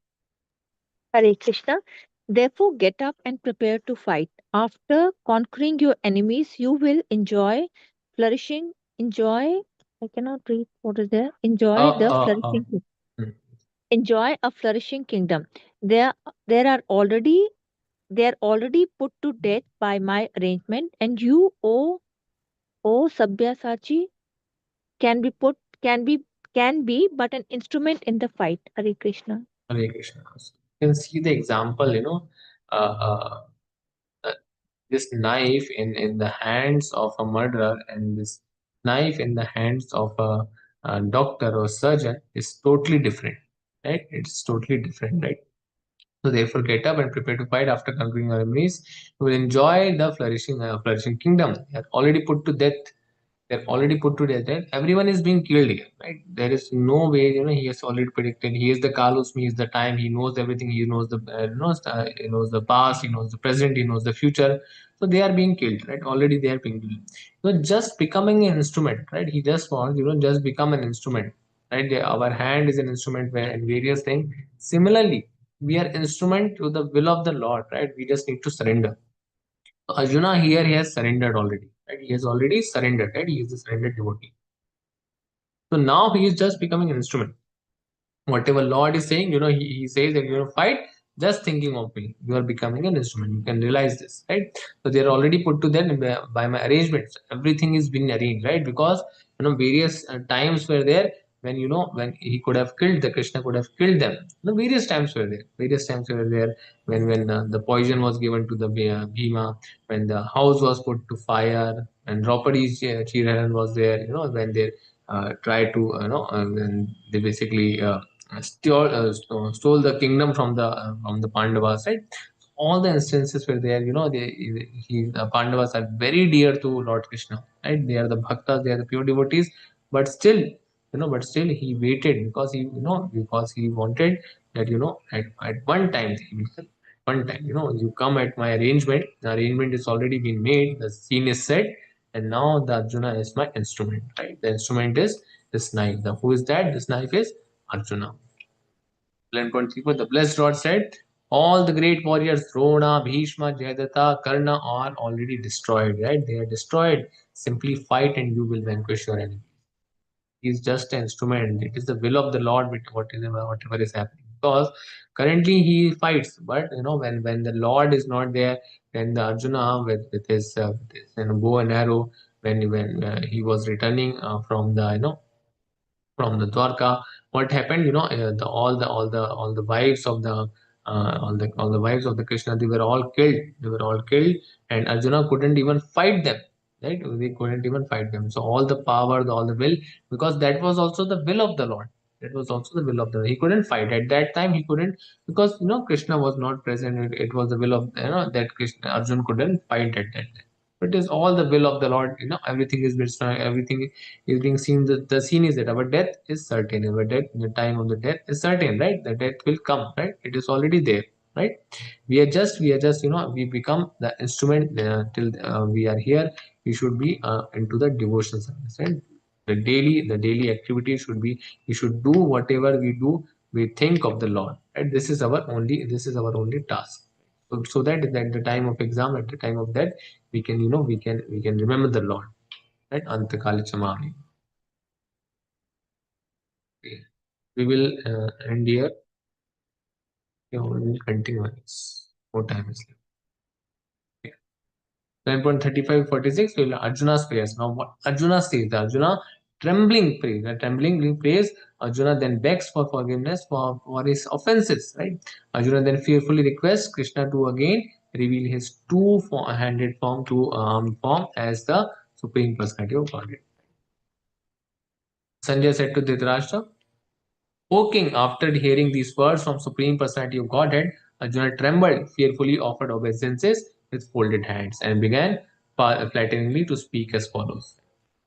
Hare Krishna. Therefore, get up and prepare to fight. After conquering your enemies, you will flourishing, enjoy. I cannot read what is there. Hmm. Enjoy a flourishing kingdom. There, there are already they are already put to death by my arrangement, and you, O Sabyasachi, can be put can be but an instrument in the fight. Hare Krishna. Hare Krishna. So you can see the example, uh, uh, uh, this knife in the hands of a murderer and this knife in the hands of a doctor or surgeon is totally different, right? It's totally different, right? So therefore, get up and prepare to fight after conquering your enemies. You will enjoy the flourishing kingdom. They are already put to death. They're already put to death. Right? Everyone is being killed here. Right? There is no way. He has already predicted. He is the Kalos. He is the time. He knows everything. He knows he knows the past. He knows the present. He knows the future. So they are being killed. Right? Already they are being killed. So just becoming an instrument. Right? He just wants just become an instrument. Right? Our hand is an instrument where in various things. Similarly, we are instrument to the will of the Lord, right? We just need to surrender. So Arjuna here, he has surrendered already, right? He has already surrendered, right? He is the surrendered devotee. So now he is just becoming an instrument. Whatever Lord is saying, he says that fight, just thinking of me, you are becoming an instrument. You can realize this, right? So they are already put to them by my arrangements. Everything is being arranged, right? Because various times were there when when he could have killed the Krishna could have killed them. Various times were there. Various times were there when the poison was given to the Bhima, when the house was put to fire, and Draupadi's Chirahan was there. When they tried to when they basically stole the kingdom from the Pandavas, right? All the instances where they are, the Pandavas are very dear to Lord Krishna, right? They are the bhaktas, they are the pure devotees, but still, he waited because because he wanted that, at one time, one time, you come at my arrangement, the arrangement is already been made, the scene is set, and now the Arjuna is my instrument, right? The instrument is this knife. Who is that? This knife is Arjuna. 11.34, the blessed Lord said, all the great warriors, Drona, Bhishma, Jayadratha, Karna are already destroyed, right? They are destroyed. Simply fight and you will vanquish your enemy. He is just an instrument. It is the will of the Lord with whatever is happening. Because currently he fights, but when the Lord is not there, then the Arjuna with his bow and arrow, when he was returning from the Dwarka. What happened? All the wives of the all the wives of the Krishna, they were all killed. They were all killed, and Arjuna couldn't even fight them. Right? They couldn't even fight them. So all the power, all the will, because that was also the will of the Lord. That was also the will of the Lord. He couldn't fight at that time. He couldn't because Krishna was not present. It was the will of that Krishna Arjuna couldn't fight at that time. It is all the will of the Lord. Everything is everything is being seen. The scene is that our death is certain. Our death, the time of the death is certain, right? The death will come, right? It is already there, right? We are just, we become the instrument till we are here. We should be into the devotion service, right? The daily activity should be, we should do whatever we do. We think of the Lord, right? This is our only task. So that at the time of exam, at the time of that, we can remember the Lord, right? Antakali Chamami. Okay. We will end here. We will continue on this. More time is left. Okay. 9.3546 will Arjuna's prayers. Now what Arjuna says, the Arjuna trembling prays, the trembling prays. Arjuna then begs for forgiveness for his offenses, right? Arjuna then fearfully requests Krishna to again reveal his two-handed form, two-armed form as the supreme personality of Godhead. Sanjay said to Dhritarashtra, O king, after hearing these words from Supreme Personality of Godhead, Arjuna trembled, fearfully offered obeisances with folded hands, and began flatteringly to speak as follows.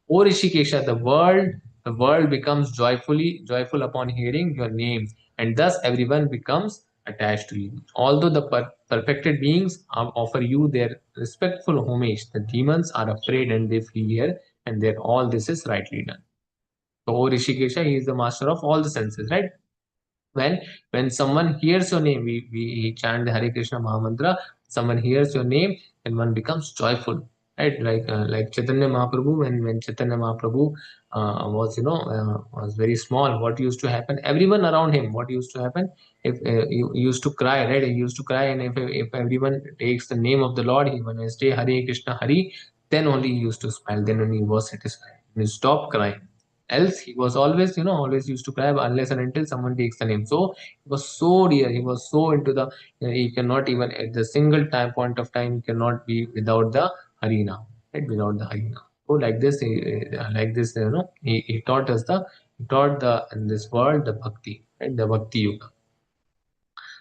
O Rishikesha, the world becomes joyful upon hearing your name, and thus everyone becomes attached to you. Although the perfected beings offer you their respectful homage, the demons are afraid and they flee here, and there all this is rightly done. So, O Rishikesha, he is the master of all the senses, right? when when someone hears your name, we chant the Hare Krishna Mahamantra. Someone hears your name and one becomes joyful, right? Like Chaitanya Mahaprabhu, when Chaitanya Mahaprabhu was very small, what used to happen, everyone around him, what used to happen, if he used to cry, right? He used to cry, and if everyone takes the name of the Lord, he when I say Hare Krishna Hari, then only he used to smile, then only he was satisfied, he stopped crying. Else he was always, always used to cry unless and until someone takes the name. So he was so dear, he was so into the, he cannot even at the single time point of time, he cannot be without the harina, right? Without the harina. So like this, he taught us he taught the in this world the bhakti, right? The bhakti yuga.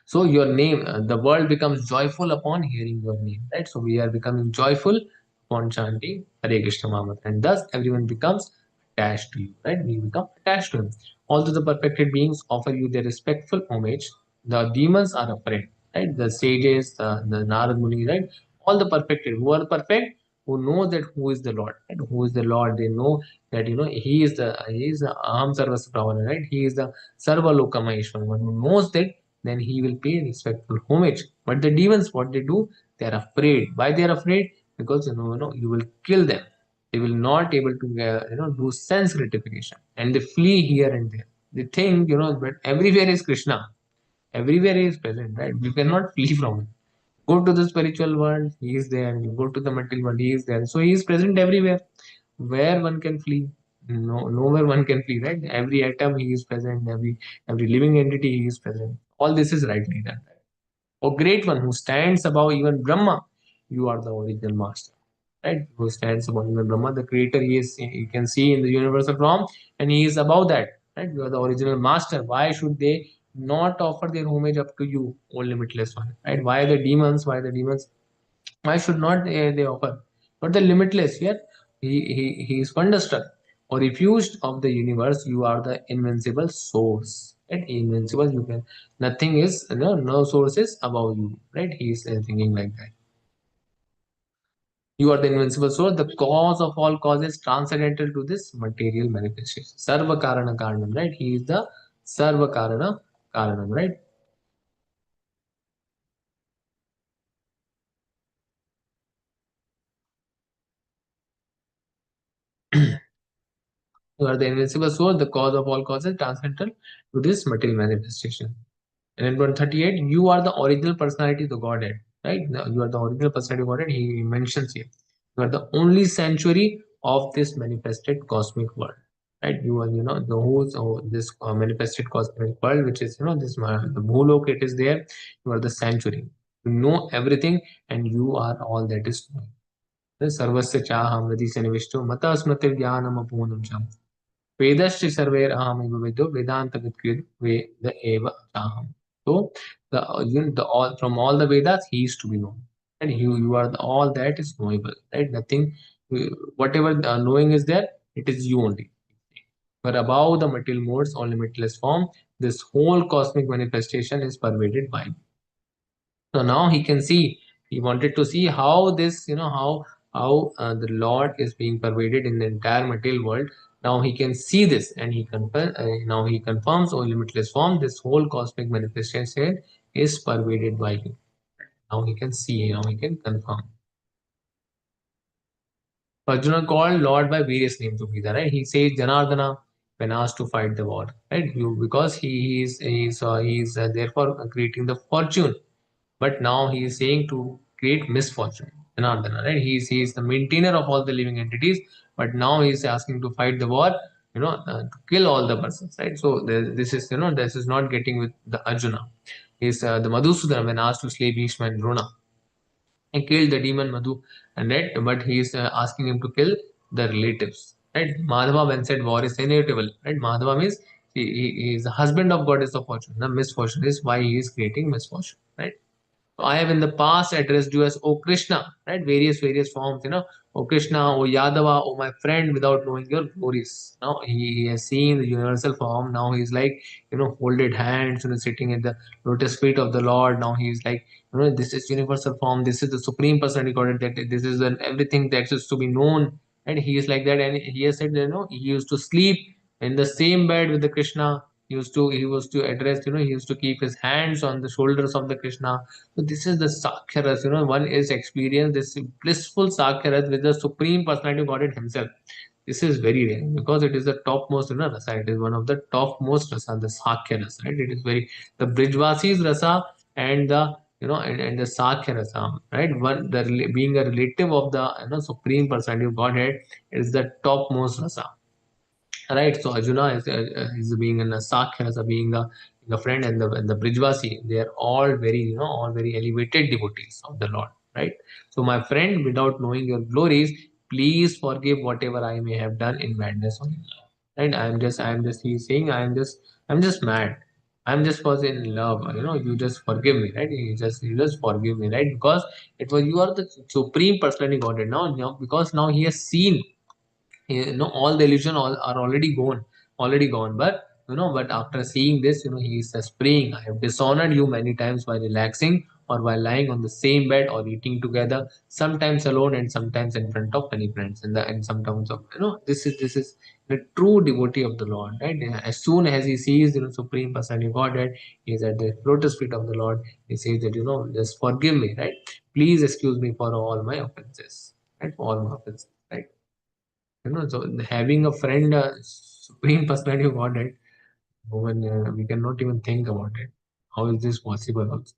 So your name, the world becomes joyful upon hearing your name, right? So we are becoming joyful upon chanting Hare Krishna Mahamantra, and thus everyone becomes attached to you, right? We become attached to him. Although the perfected beings offer you their respectful homage, the demons are afraid, right? The sages, the Narad Muni, right? All the perfected, who are perfect, who know that who is the Lord, right? Who is the Lord? They know that he is the Aham Sarvasya Pravana, right? He is the Sarva Lokamaheshwar, one who knows that, then he will pay respectful homage. But the demons, what they do, they are afraid. Why they are afraid? Because you will kill them. They will not able to do sense gratification, and they flee here and there. They think but everywhere is Krishna. Everywhere he is present, right? You cannot flee from him. Go to the spiritual world, he is there. You go to the material world, he is there. So he is present everywhere. Where one can flee? No, nowhere one can flee, right? Every atom he is present. Every living entity he is present. All this is rightly done. O great one who stands above even Brahma, you are the original master, right? Who stands above even Brahma, the creator, he is, you can see in the universal form, and he is above that, right? You are the original master. Why should they not offer their homage up to you, O limitless one, right? Why the demons? Why the demons? Why should not they offer? But the limitless, yet he is wonderstruck. Or refused of the universe, you are the invincible source. Right? Invincible, you can, nothing is, no source is above you. Right? He is thinking like that. You are the invincible source, the cause of all causes, transcendental to this material manifestation. Sarva Karana Karanam, right? He is the Sarva Karana Karanam, right? You are the invincible source, the cause of all causes, transcendental to this material manifestation. And in 138, you are the original personality of the Godhead, right? Now, you are the original personality of Godhead. He mentions here. You are the only sanctuary of this manifested cosmic world, right? You are, the whole this manifested cosmic world, which is, this the Bhulok, it is there. You are the sanctuary. You know everything, and you are all that is known. Sarvasya chaham radi sanivishto mata smriti jnanam apunam cham. Vedasya sarver aham vido Vedanta vitkrid Veda eva chaham. So the all from all the Vedas he is to be known. and you are all that is knowable, right? Nothing, whatever knowing is there, it is you only. But above the material modes or limitless form, this whole cosmic manifestation is pervaded by me. So now he can see, he wanted to see how this, how the Lord is being pervaded in the entire material world. Now he can see this, and now he confirms, oh limitless form, this whole cosmic manifestation is pervaded by him. Now he can see, now he can confirm. Arjuna called Lord by various names of Gita, right? He says Janardana when asked to fight the war, right? Because he is therefore creating the fortune, but now he is saying to create misfortune. Janardana, right? He is the maintainer of all the living entities, but now he is asking to fight the war, to kill all the persons, right? So this is not getting with the Arjuna. Is the Madhusudana when asked to slay Bhishma and Drona and killed the demon Madhu, and right, but he is asking him to kill the relatives. Right, Madhava when said war is inevitable. Right, Madhava means he is the husband of goddess of fortune. The misfortune is why he is creating misfortune. Right. So I have in the past addressed you as O Krishna, right? Various forms, O Krishna, O Yadava, O my friend, without knowing your glories. Now he has seen the universal form. Now he's like, folded hands, sitting at the lotus feet of the Lord. Now he's like, this is universal form. This is the supreme personality Godhead. That this is everything that is to be known. And he is like that. And he has said, he used to sleep in the same bed with the Krishna. He was to address, he used to keep his hands on the shoulders of the Krishna. So this is the Saksharas, one is experience this blissful Saksharas with the Supreme Personality of Godhead Himself. This is very rare because it is the topmost, rasa. It is one of the topmost rasa, the Sakya rasa, right? It is very, the Brijvasis rasa and the, and the Sakya rasa, right? Being a relative of the, Supreme Personality of Godhead, it is the topmost rasa. Right, so Arjuna is being in a Sakya as a being a friend, and the Brijvasi, they are all very, all very elevated devotees of the Lord. Right. So my friend, without knowing your glories, please forgive whatever I may have done in madness or in love. Right. He's saying I'm just mad. I'm just was in love. You just forgive me, right? You just forgive me, right? Because you are the supreme personality Godhead now, because now he has seen, all the illusion are already gone, but but after seeing this, he says praying, I have dishonored you many times by relaxing or while lying on the same bed or eating together, sometimes alone and sometimes in front of many friends, and sometimes of, this is the true devotee of the Lord, right? As soon as he sees, supreme personality of Godhead, he is at the lotus feet of the Lord. He says that, just forgive me, right? Please excuse me for all my offenses, right? For all my offenses, right? So having a friend, supreme personality of Godhead, when we cannot even think about it. How is this possible? Also,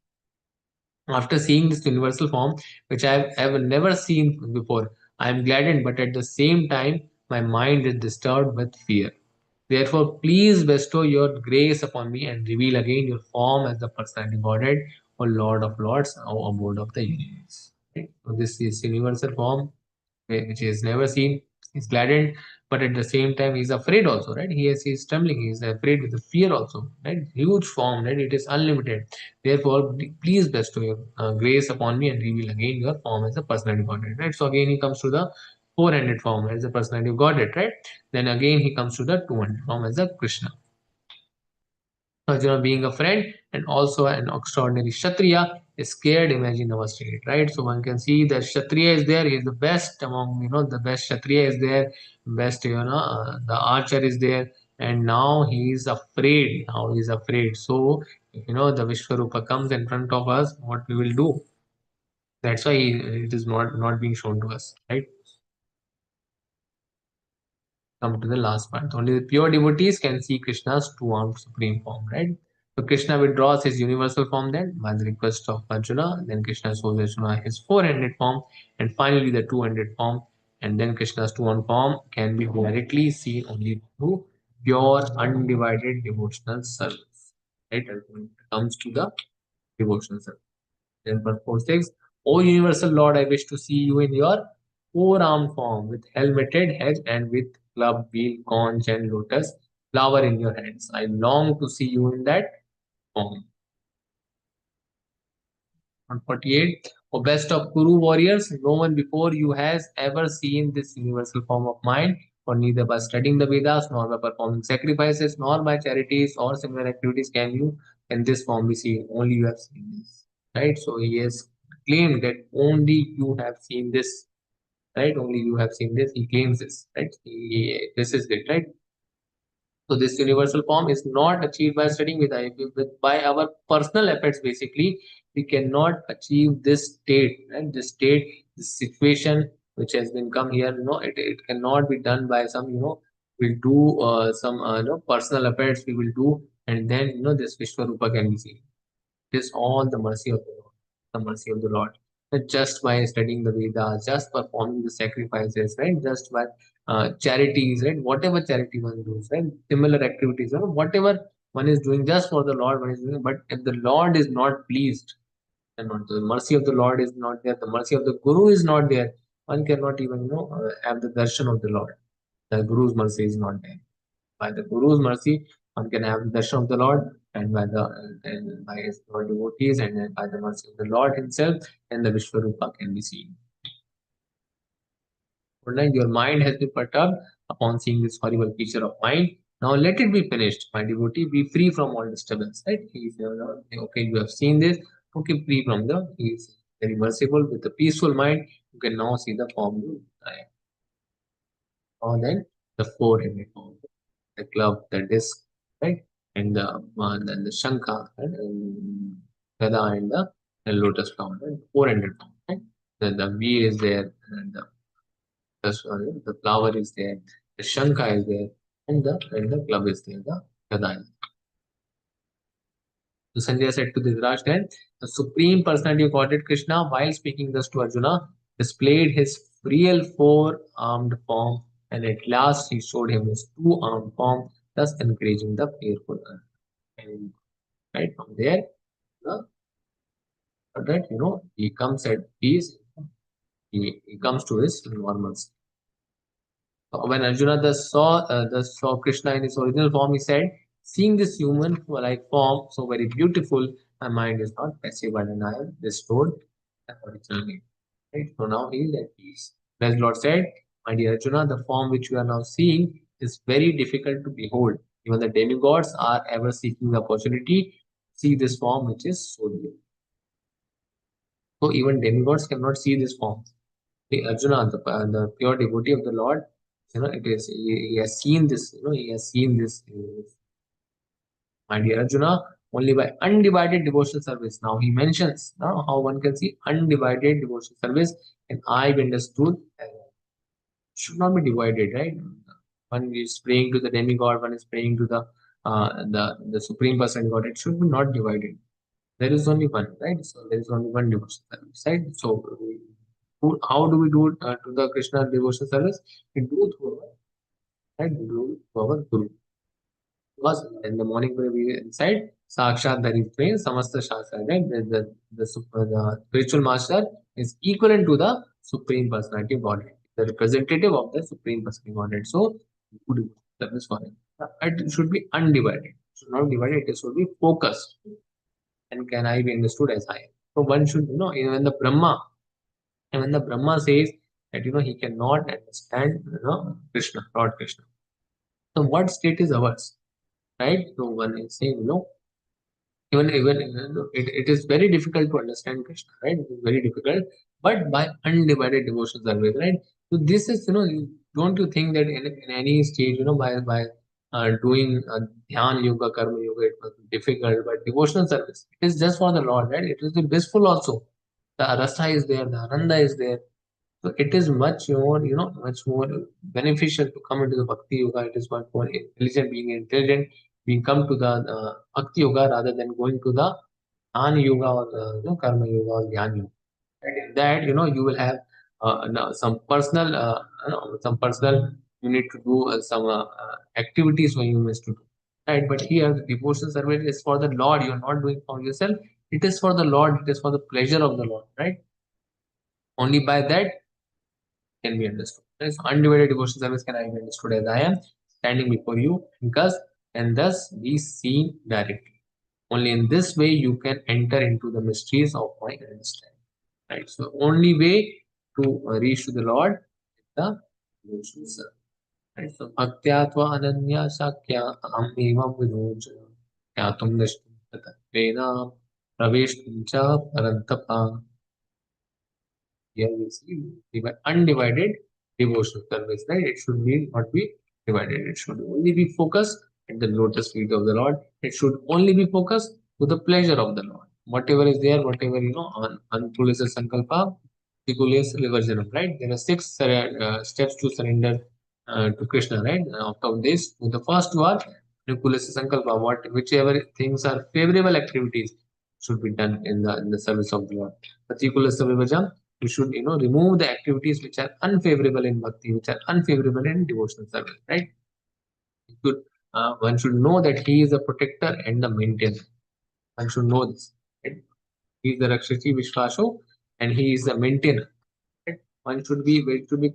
after seeing this universal form, which I have ever never seen before, I am gladdened, but at the same time, my mind is disturbed with fear. Therefore, please bestow your grace upon me and reveal again your form as the personality Godhead, or Lord of Lords, or abode of the universe. Right? So this is universal form, which he has never seen. He's gladdened, but at the same time, he's afraid also, right? He's trembling, he's afraid with the fear also, right? Huge form, right? It is unlimited. Therefore, please bestow your grace upon me and reveal again your form as a personality of Godhead, right? So again, he comes to the four-handed form as a personality of Godhead, right? Then again, he comes to the two-handed form as a Krishna. Arjuna being a friend and also an extraordinary Kshatriya is scared. Imagine our state, right? So one can see that Kshatriya is there. He is the best among, the best Kshatriya is there. Best, the archer is there. And now he is afraid. Now he is afraid. So, the Vishwarupa comes in front of us, what we will do? That's why it is not being shown to us, right? Come to the last part. Only the pure devotees can see Krishna's two-armed supreme form, right? So Krishna withdraws his universal form then by the request of Arjuna. Then Krishna shows Arjuna his four-handed form, and finally the two-handed form. And then Krishna's two-armed form can be directly seen only through pure, undivided devotional service. Right? And when it comes to the devotional service. Then verse 4 says, O universal Lord, I wish to see you in your four-armed form with helmeted head and with club, wheel, conch, and lotus flower in your hands. I long to see you in that form. On 48, O best of Kuru warriors, no one before you has ever seen this universal form of mind, for neither by studying the Vedas, nor by performing sacrifices, nor by charities or similar activities can this form be seen. Only you have seen this. Right? So he has claimed that only you have seen this. Right? Only you have seen this. He claims this. Right? This is it. Right? So this universal form is not achieved by studying by our personal efforts. Basically, we cannot achieve this state, right? This state, this situation which has been come here. It cannot be done by some. We'll do some personal efforts. We will do, and then this Vishwarupa can be seen. It is all the mercy of the Lord, the mercy of the Lord. That just by studying the Vedas, just performing the sacrifices, right? Just by charities, right? Whatever charity one does, right? Similar activities, whatever one is doing just for the Lord, one is doing. But if the Lord is not pleased, and not the mercy of the Lord is not there, the mercy of the Guru is not there, one cannot even have the darshan of the Lord. The Guru's mercy is not there. By the Guru's mercy, one can have the darshan of the Lord, and by his Lord devotees, and then by the mercy of the Lord Himself, and the Vishwarupa can be seen. Your mind has been perturbed upon seeing this horrible picture of mind. Now let it be finished, my devotee. Be free from all disturbance. Right? He is okay. You have seen this. Okay, free from the. He is very merciful with a peaceful mind. You can now see the form. Or then the four-headed form, the club, the disc, right, and the shankha, right? And Gada and the lotus flower, right? Four-ended form, right? The wheel is there, and the flower is there, the shankha is there, and the club is there, the Gada is there. So Sanjay said to Dhritarashtra, then the Supreme Personality of Godhead Krishna, while speaking thus to Arjuna, displayed his real four-armed form, and at last he showed him his two-armed form, thus encouraging the fearful. And right from there, that he comes at peace, he comes to his normal state. When Arjuna thus saw Krishna in his original form, he said, "Seeing this human-like form so very beautiful, my mind is not pacified, and I am restored originally." Right? So now he is at peace. As Lord said, "My dear Arjuna, the form which you are now seeing is very difficult to behold. Even the demigods are ever seeking the opportunity to see this form which is so dear." So even demigods cannot see this form. The Arjuna, the pure devotee of the Lord, he has seen this. He has seen this. My dear Arjuna, only by undivided devotional service. Now he mentions now how one can see undivided devotional service, and I've understood should not be divided, right? One is praying to the demigod, one is praying to the supreme person God. It should be not divided. There is only one, right? So there is only one devotional service, right? So how do we do it to the Krishna devotional service? We do through our, right? We do through our Guru. Because in the morning when we inside, Sakshat Dharitve, Samasta Shastra, right? The spiritual master is equivalent to the Supreme Personality of Godhead, the representative of the Supreme Personality of Godhead. So, we do service for him. It should be undivided. It should not be divided, it should be focused. And can I be understood as I am? So, one should, and when the Brahma says that, he cannot understand, Krishna, Lord Krishna. So, what state is ours? Right? So one is saying, even it is very difficult to understand Krishna, right? It is very difficult, but by undivided devotion service, right? So this is, don't you think that in any stage, by doing dhyan yoga, karma yoga, it was difficult, but devotional service, it is just for the Lord, right? It is the blissful also. The rasa is there, the ananda is there. So it is much more beneficial to come into the Bhakti Yoga. It is much more intelligent, being come to the Bhakti Yoga rather than going to the Jnana Yoga or the Karma Yoga or Dhyan Yoga. And in that, you will have some personal, you need to do some activities when you miss to do. Right, but here the devotional service is for the Lord. You are not doing for yourself. It is for the Lord. It is for the pleasure of the Lord. Right. Only by that can be understood. This undivided devotion service can I be understood as I am standing before you and thus be seen directly. Only in this way you can enter into the mysteries of my understanding. Right. So only way to reach to the Lord is the devotional service. Right. So bhaktyatva ananya sakya aham evam vinojana kyatum dashtum tatvena praveshtum cha parantapa. Here we see undivided devotional service, right? It should be not be divided. It should only be focused at the lotus feet of the Lord. It should only be focused to the pleasure of the Lord. Whatever is there, whatever on Ankulasa Sankalpa, Tikulasa Vivarjanam, right? There are six steps to surrender to Krishna, right? Out of this, the first one, Nukulasa Sankalpa, whichever things are favorable activities should be done in the service of the Lord. Patikulasa Vivarjanam, we should remove the activities which are unfavorable in bhakti, which are unfavorable in devotional service, right? Should, one should know that he is a protector and the maintainer. One should know this, right? He is the rakshasi vishvaso and he is the maintainer, right? One should be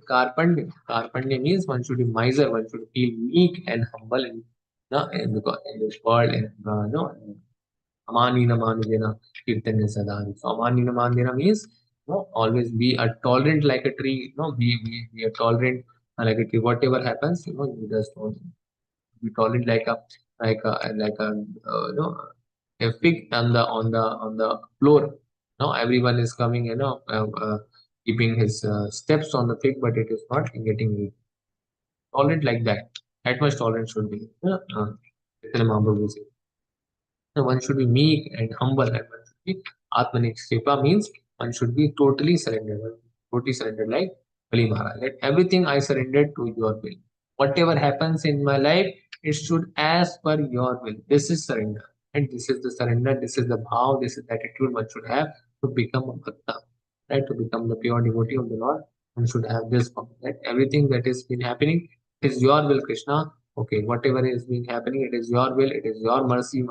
karpanya. Karpanya means one should be miser. One should feel meek and humble in this world, and Amanina Manudena Kirtanya Sadhari. So Amanina Manudena means always be a tolerant like a tree, be a tolerant like a tree. Whatever happens, you just don't be tolerant like a a fig on the floor. No, everyone is coming, keeping his steps on the fig, but it is not getting tolerant like that. That much tolerance should be. Chaitanya Mahaprabhu says. So one should be meek and humble, and one should be Atmanik. Seva means one should be totally surrendered, totally surrendered, like Bali Maharaj. Let everything I surrendered to your will. Whatever happens in my life, it should as per your will. This is surrender. And this is the surrender, this is the bhav, this is the attitude one should have to become a bhakta, right? To become the pure devotee of the Lord, one should have this bhav, that everything that is been happening is your will, Krishna. Okay, whatever is being happening, it is your will, it is your mercy,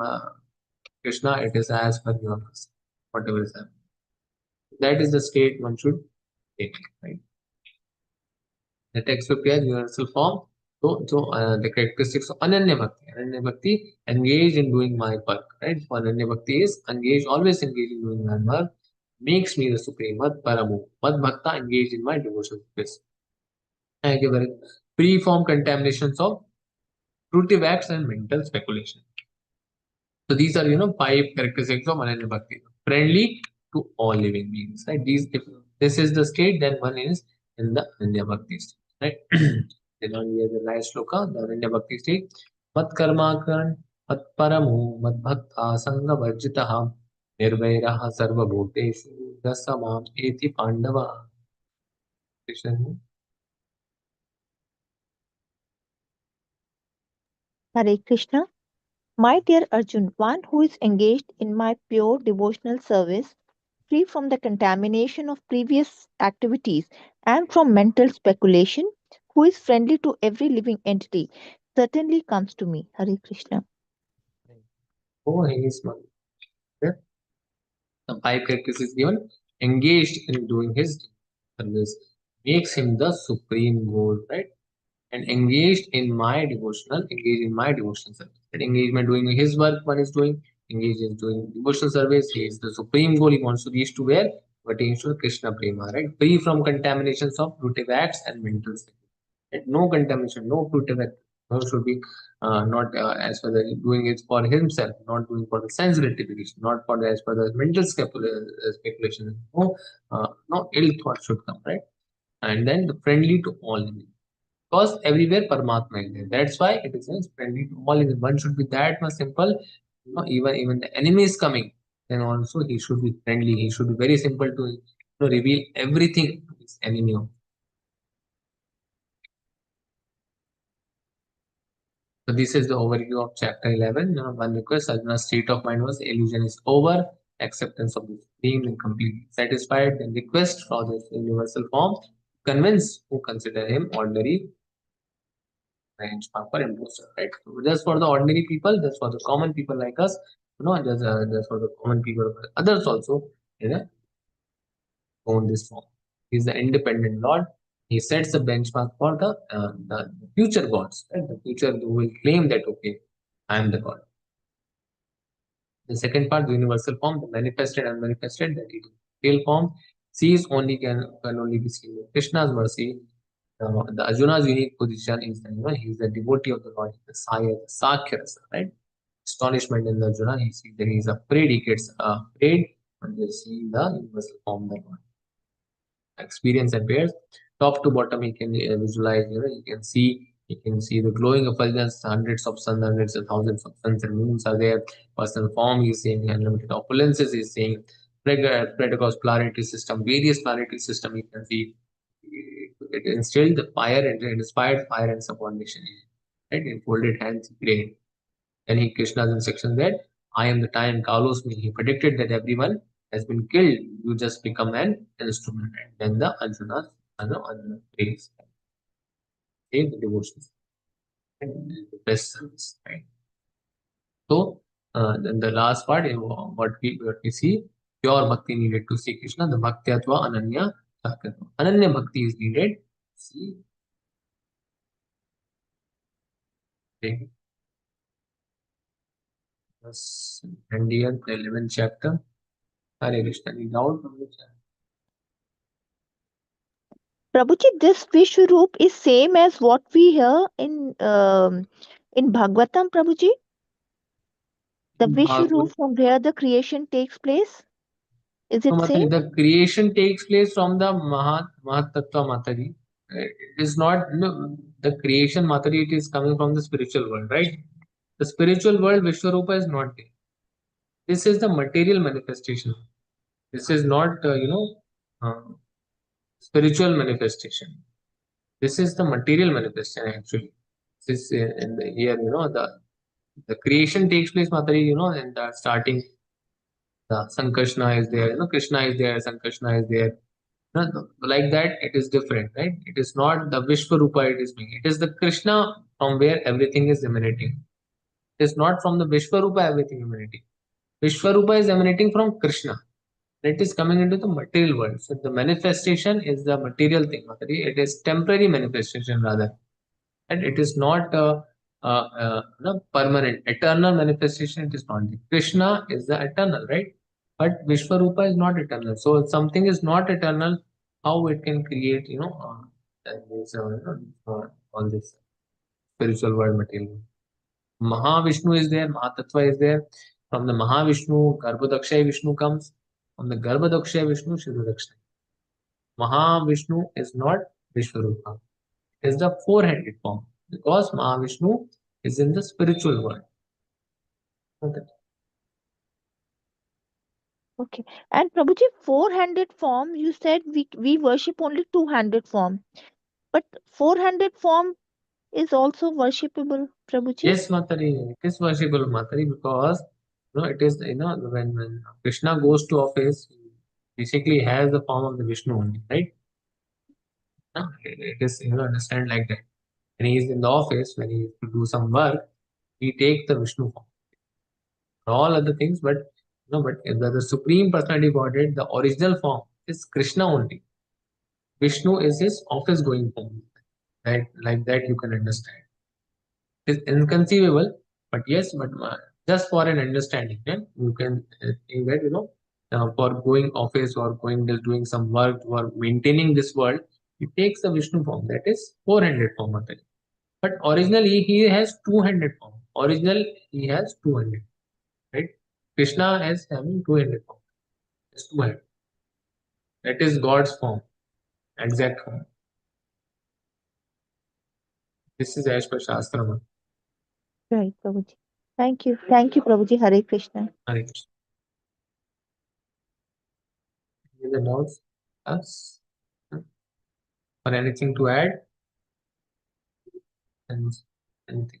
Krishna, it is as per your mercy, whatever is happening. That is the state one should take, right? The text appears universal form. So the characteristics of Ananya Bhakti. Ananya Bhakti, engage in doing my work, right? So Ananya Bhakti is engage, always engage in doing my work, makes me the supreme, Mad Paramu. Mad Bhakta, engage in my devotion service. I give a free from contaminations of fruitive acts and mental speculation. So these are, five characteristics of Ananya Bhakti. Friendly to all living beings, right? If this is the state, then one is in the Ananya Bhakti state, right? Then on here the last shloka, the Ananya Bhakti state. Mat karma karan, mat paramu, mat bhakta sangha varjitaha, nirvairaha sarva bhuteshu, dasamam eti pandava. Krishna. Hare Krishna. My dear Arjun, one who is engaged in my pure devotional service, free from the contamination of previous activities and from mental speculation, who is friendly to every living entity, certainly comes to me. Hare Krishna. Oh, he is one. The five characteristics given, engaged in doing his service, makes him the supreme goal, right? And engaged in my devotional service. That engagement doing his work, one is doing, engaged in doing devotional service, he is the supreme goal, he wants to reach to where? But he to Krishna Prema, right? Free from contaminations of fruitive acts and mental state. Right? No contamination, no fruitive act. No should be not as per the doing it for himself, not doing for the sense gratification, not for the as per the mental speculation. No ill thought should come, right? And then the friendly to all living. Because everywhere Paramatma is there. That's why it is friendly to all living. One should be that much simple. Even the enemy is coming, then also he should be friendly. He should be very simple to reveal everything to his enemy. So this is the overview of chapter 11. One request, Arjuna's state of mind was illusion is over, acceptance of the supreme and completely satisfied. Then request for this universal form, convince who consider him ordinary benchmark for imposter, right? So just for the ordinary people, just for the common people like us, just for the common people, others also, own this form. He is the independent Lord. He sets the benchmark for the future gods, right? The future who will claim that, okay, I am the God. The second part, the universal form, the manifested and manifested, that is real form, sees only can only be seen with Krishna's mercy. The Arjuna's unique position is that he is the devotee of the Lord, the Saya, the Sakya Rasa, right? Astonishment in the Arjuna, he sees that he is afraid, he gets afraid when he sees the universal form of the Lord. Experience appears top to bottom. He can visualize, he can see the glowing effulgence, hundreds of suns, hundreds of thousands of suns and moons are there. Personal form he is seeing, unlimited opulences he is seeing, spread across planetary system, various planetary system he can see. It instilled the fire and inspired fire and subordination, right? In folded hands he prayed. Then he Krishna's instruction that I am the time Kalos me. He predicted that everyone has been killed. You just become an instrument. And then the Arjuna prays, save the devotions and the best service. Right. So then the last part is what we see, pure bhakti needed to see Krishna. The bhaktyatva ananya sakyatva. Ananya bhakti is needed. See. Okay. And here the 11th chapter. Hare Krishna. Any doubt on this? Prabhuji, this Vishwaroop is same as what we hear in Bhagavatam, Prabhuji. The Vishwaroop from where the creation takes place. Is it same? The creation takes place from the Mahatattva Matari. It is not the creation Matari, it is coming from the spiritual world, right? The spiritual world, Vishwarupa is not there. This is the material manifestation. This is not, spiritual manifestation. This is the material manifestation actually. This is in the here, the creation takes place, Matari, in the starting, the Sankrishna is there, Krishna is there, Sankrishna is there. No, like that, it is different, right? It is not the Vishwarupa it is being. It is the Krishna from where everything is emanating. It is not from the Vishwarupa everything emanating. Vishwarupa is emanating from Krishna. It is coming into the material world. So the manifestation is the material thing. It is temporary manifestation rather. And it is not no, permanent. Eternal manifestation, it is not. Krishna is the eternal, right? But Vishwarupa is not eternal. So if something is not eternal, how it can create, all this spiritual world material. Mahavishnu is there, Mahatattva is there. From the Mahavishnu, Garbhodakshay Vishnu comes. From the Garbhodakshay Vishnu, Shirodakshaya. Mahavishnu is not Vishwarupa. It is the four-handed form because Mahavishnu is in the spiritual world. Okay. Okay. And Prabhuji, four-handed form, you said we worship only two-handed form. But four-handed form is also worshipable, Prabhuji? Yes, Matari, it is worshipable, Matari, because it is when Krishna goes to office, he basically has the form of the Vishnu only, right? It is understand like that. When he is in the office, when he is to do some work, he takes the Vishnu form. All other things, but the Supreme Personality Godhead, the original form is Krishna only. Vishnu is his office going form. Right? Like that you can understand. It is inconceivable, but yes, but just for an understanding, yeah? You can think that for going office or going doing some work or maintaining this world, it takes the Vishnu form, that is four-handed form. But originally he has two-handed form. Original he has two-handed, right? Krishna is having two-handed form. It's two-handed. That is God's form, exact form. This is as per Shastra. Right, Prabhuji. Thank you. Thank you, Prabhuji. Hare Krishna. Hare Krishna. Any other doubts? Us? Or anything to add? And anything?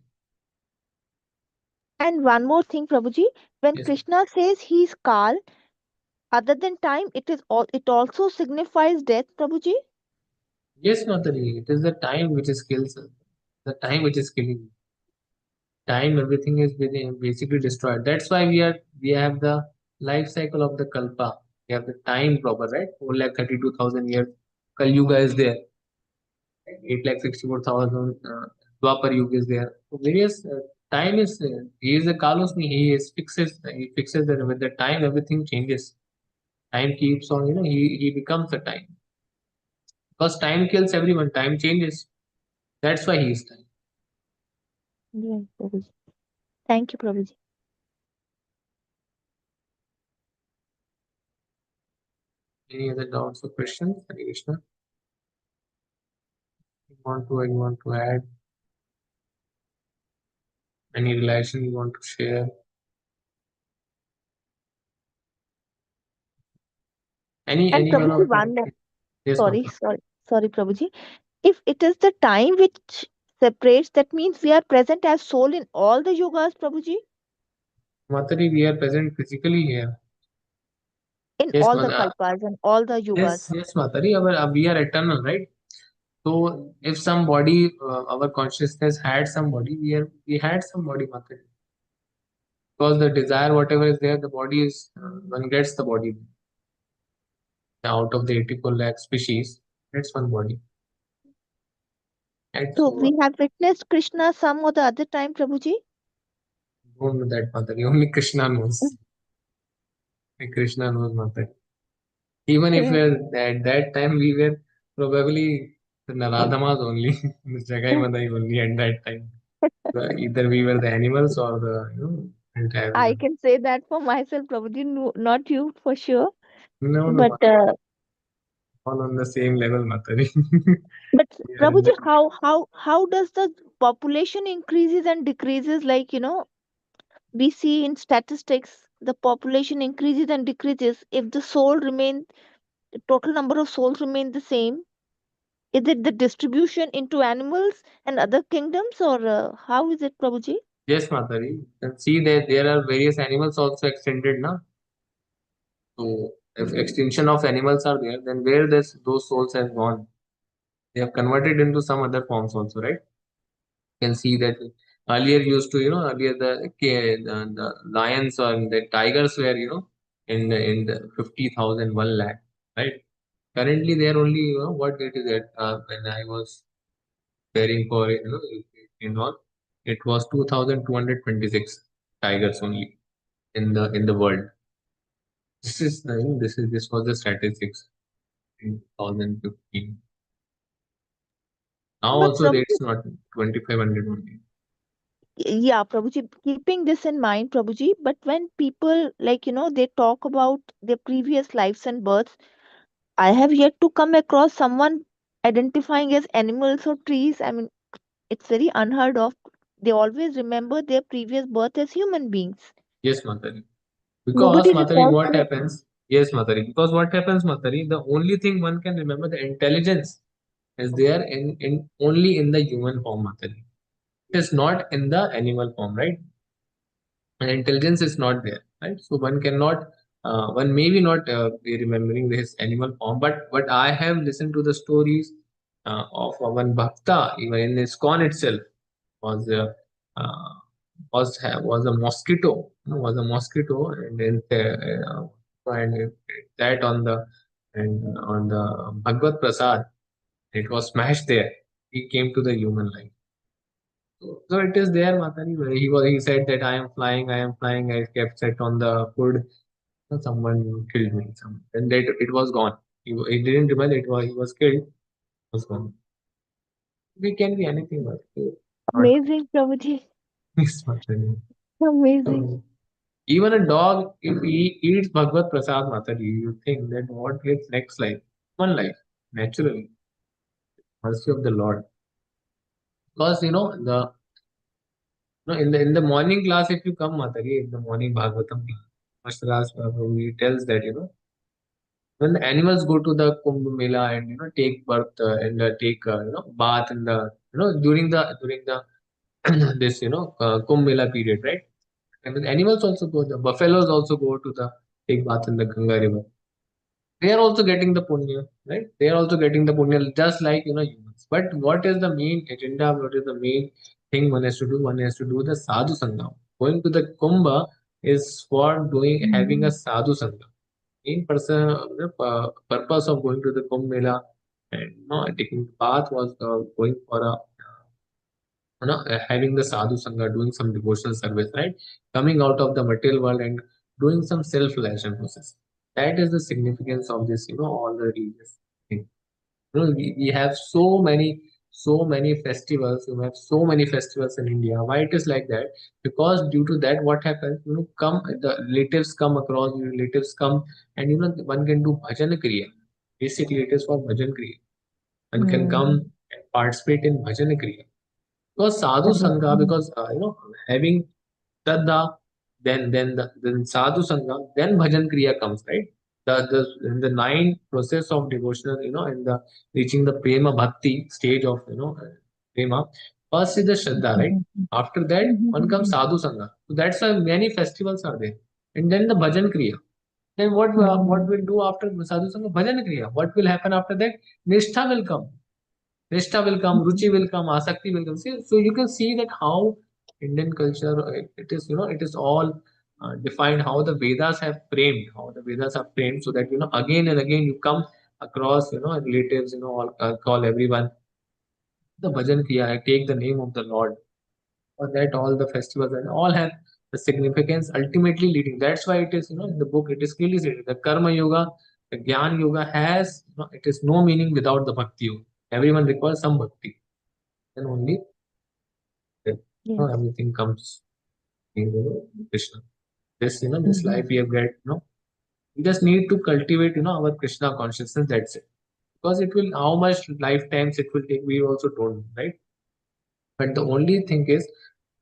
And one more thing, Prabhuji. When Yes. Krishna says he's Kal, other than time, it also signifies death, Prabhuji? Yes, Matari. It is the time which is kills us. The time which is killing. Time, everything is basically destroyed. That's why we have the life cycle of the Kalpa. We have the time proper, right? 4,32,000 years. Kali Yuga is there. 8,64,000 Dwapar Yuga is there. So various time is he is a Kalosni. He fixes the with the time everything changes. Time keeps on, he becomes the time. Because time kills everyone, time changes. That's why he is time. Right, Prabhuji. Thank you, Prabhuji. Any other doubts or questions? Hare Krishna. You want to add any relation you want to share? And Any one Prabhuji, of one minute. yes, Sorry, Mata. sorry, sorry, Prabhuji. If it is the time which separates, that means we are present as soul in all the yogas, Prabhuji, Matari, we are present physically here. in Yes, all the Mata. kalpas and all the Yes, yugas. yes, Matari. We are eternal, right? So if some body, our consciousness had some body, we had some body, Matari. Because the desire, whatever is there, the body is one gets the body out of the 84 lakh species. That's one body. Right? So So we have witnessed Krishna some or the other time, Prabhuji. don't know that, Matari. Only Krishna knows. Only Krishna knows, Matari. Even if Right. at that time we were probably the Naradhamas only, the Jagai Madai only at that time. Either we were the animals or the entire I woman. can say that for myself, Prabhuji, no, not you for sure. No, no, But Matari. All on the same level, Matari. but We are in Prabhuji, the how does the population increases and decreases? Like, we see in statistics the population increases and decreases. If the soul remain, the total number of souls remain the same, is it the distribution into animals and other kingdoms, or how is it, Prabhuji? yes, Matari. You can see that there are various animals also extended now. So if extinction of animals are there, then where those souls have gone? They have converted into some other forms also, right? You can see that earlier used to, earlier the lions or the tigers were, in the 50,000 1 lakh, right? Currently, they are only, what it is at when I was preparing for, it was 2,226 tigers only in the world. This was the statistics in 2015. Now But also Prabhuji, it's not 2,500 only. yeah, Prabhuji, keeping this in mind, Prabhuji, but when people, like, they talk about their previous lives and births, I have yet to come across someone identifying as animals or trees. I mean, it's very unheard of. They always remember their previous birth as human beings. Yes, Matari. Because Nobody Matari, recalls what their. happens? Yes, Matari. Because what happens, Matari? The only thing one can remember, the intelligence is there in only in the human form, Matari. It is not in the animal form, right? And intelligence is not there, right? So one cannot, one maybe not be remembering his animal form, but I have listened to the stories of one bhakta, even in ISKCON itself, was uh, was a mosquito, was a mosquito, and then that on the and on the Bhagavad Prasad, it was smashed there. He came to the human life. So it is there, Matari. Where he said that I am flying, I am flying. I kept set on the food. So someone killed me. And that it was gone. He didn't remember he was killed. It was gone. We can be anything, but not Amazing, Prabhuji. this Matari. Amazing. So even a dog, if he eats Bhagavad Prasad, Matari, you think that what gets next life? One life, naturally, mercy of the Lord. Because in the morning class, if you come, Matari, in the morning Bhagavatam class, Master Raj Prabhu, he tells that when the animals go to the Kumbh Mela and take birth and take bath in the during the this Kumbh Mela period, right? And the animals also go. The buffaloes also go to the take bath in the Ganga river. They are also getting the punya, right? They are also getting the punya just like humans. But what is the main agenda? What is the main thing one has to do? One has to do the sadhu sangam. Going to the kumbha is for doing having a sadhu sangam. Main person, purpose of going to the kumbh mela and taking the bath was going for a having the sadhu sangha, doing some devotional service, right? Coming out of the material world and doing some self-realization process. That is the significance of this, all the religious thing. We have so many festivals. We have so many festivals in India. Why it is like that? Because due to that, what happens? Come the relatives come across. Relatives come, and one can do bhajan kriya. Basically, it is for bhajan kriya. One can come Hmm. and participate in bhajan kriya. Because sadhu Correct. sangha, because having Shraddha, then sadhu sangha, then bhajan kriya comes, right? In the nine process of devotional, in the reaching the prema bhakti stage of prema, first is the shraddha, right? Mhm. After that, one comes Mhm. sadhu sangha. So that's why many festivals are there, and then the bhajan kriya. Then what Mhm. we'll do after sadhu sangha? Bhajan kriya. What will happen after that? Nishtha will come. Nishtha will come, Ruchi will come, Asakti will come. See, so you can see that how Indian culture, it is, it is all defined, how the Vedas have framed, so that, again and again you come across, relatives, all, call everyone, the bhajan kriya, I take the name of the Lord. For that, all the festivals and all have the significance ultimately leading. That's why it is, in the book, it is clearly stated the Karma Yoga, the Gyan Yoga has, it is no meaning without the Bhakti Yoga. Everyone requires some Bhakti. Then only Yes. everything comes in Krishna. This life Mhm. we have get, we just need to cultivate, our Krishna consciousness. That's it. Because it will, how much lifetimes it will take, we also don't know, right? But the only thing is,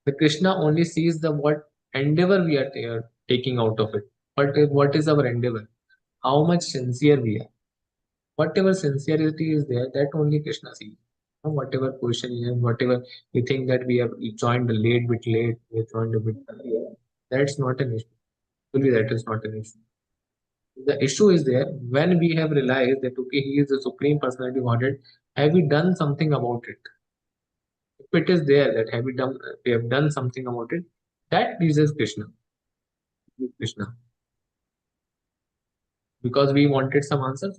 the Krishna only sees the what endeavor we are taking out of it. What is our endeavor? How much sincere we are. Whatever sincerity is there, that only Krishna sees. Whatever position you have, whatever you think that we have joined a bit late, we have joined a bit earlier, that's not an issue. Actually, that is not an issue. The issue is there when we have realized that okay, he is the supreme personality wanted. Have we done something about it? If it is there that we have done something about it, that pleases Krishna. Krishna. Because we wanted some answers.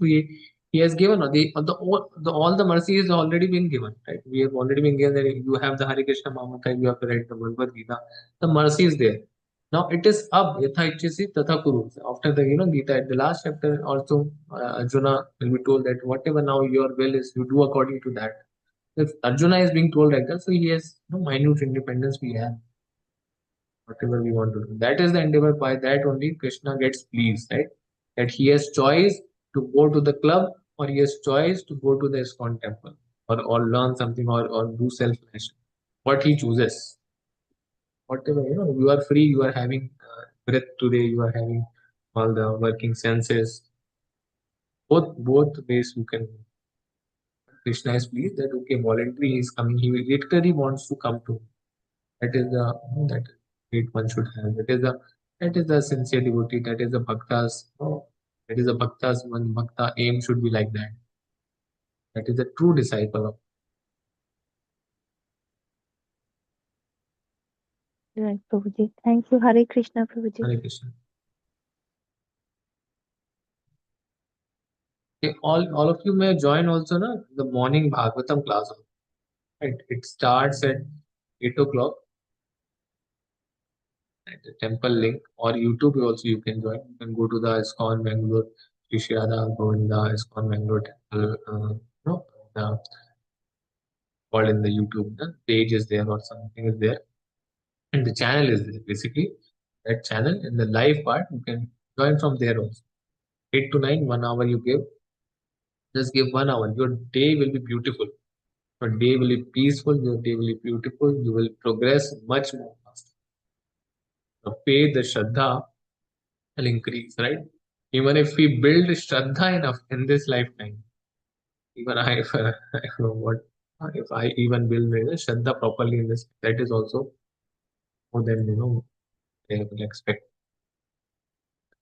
He has given all the mercy is already been given. Right? We have already been given that you have the Hare Krishna Mahamanta, you have to write the Bhagavad Gita. The mercy is there. Now it is up yatha ichchasi tatha kuru. After the Gita at the last chapter also Arjuna will be told that whatever now your will is, you do according to that. If Arjuna is being told like that, so he has minute independence we have whatever we want to do. That is the endeavor. By that only Krishna gets pleased, right? That he has choice to go to the club or he has choice to go to the ISKCON temple or learn something or do self-nation. What he chooses. Whatever, you are free, you are having breath today, you are having all the working senses. Both ways you can. Krishna is pleased that okay, voluntary is coming. He literally wants to come to. That is the that great one should have. That is the sincere devotee. That is the bhaktas. That is the bhaktas. One bhakta aim should be like that. That is a true disciple of Right, Prabhuji. Thank you. Hare Krishna, Prabhuji. Hare Krishna. Okay, all of you may join also na the morning Bhagavatam class. Right, it starts at 8 o'clock at the temple link or YouTube. Also, you can join. You can go to the ISKCON Bangalore, Shri Radha Govinda ISKCON Bangalore temple. The called in the YouTube. The page is there or something is there, and the channel is there. Basically, that channel in the live part you can join from there also. 8 to 9, 1 hour you give. Just give 1 hour. Your day will be beautiful. Your day will be peaceful. Your day will be beautiful. You will progress much more faster. The faith, the shraddha will increase, right? Even if we build shraddha enough in this lifetime, even I, if, I don't know what, if I even build shraddha properly in this, that is also more than they will expect.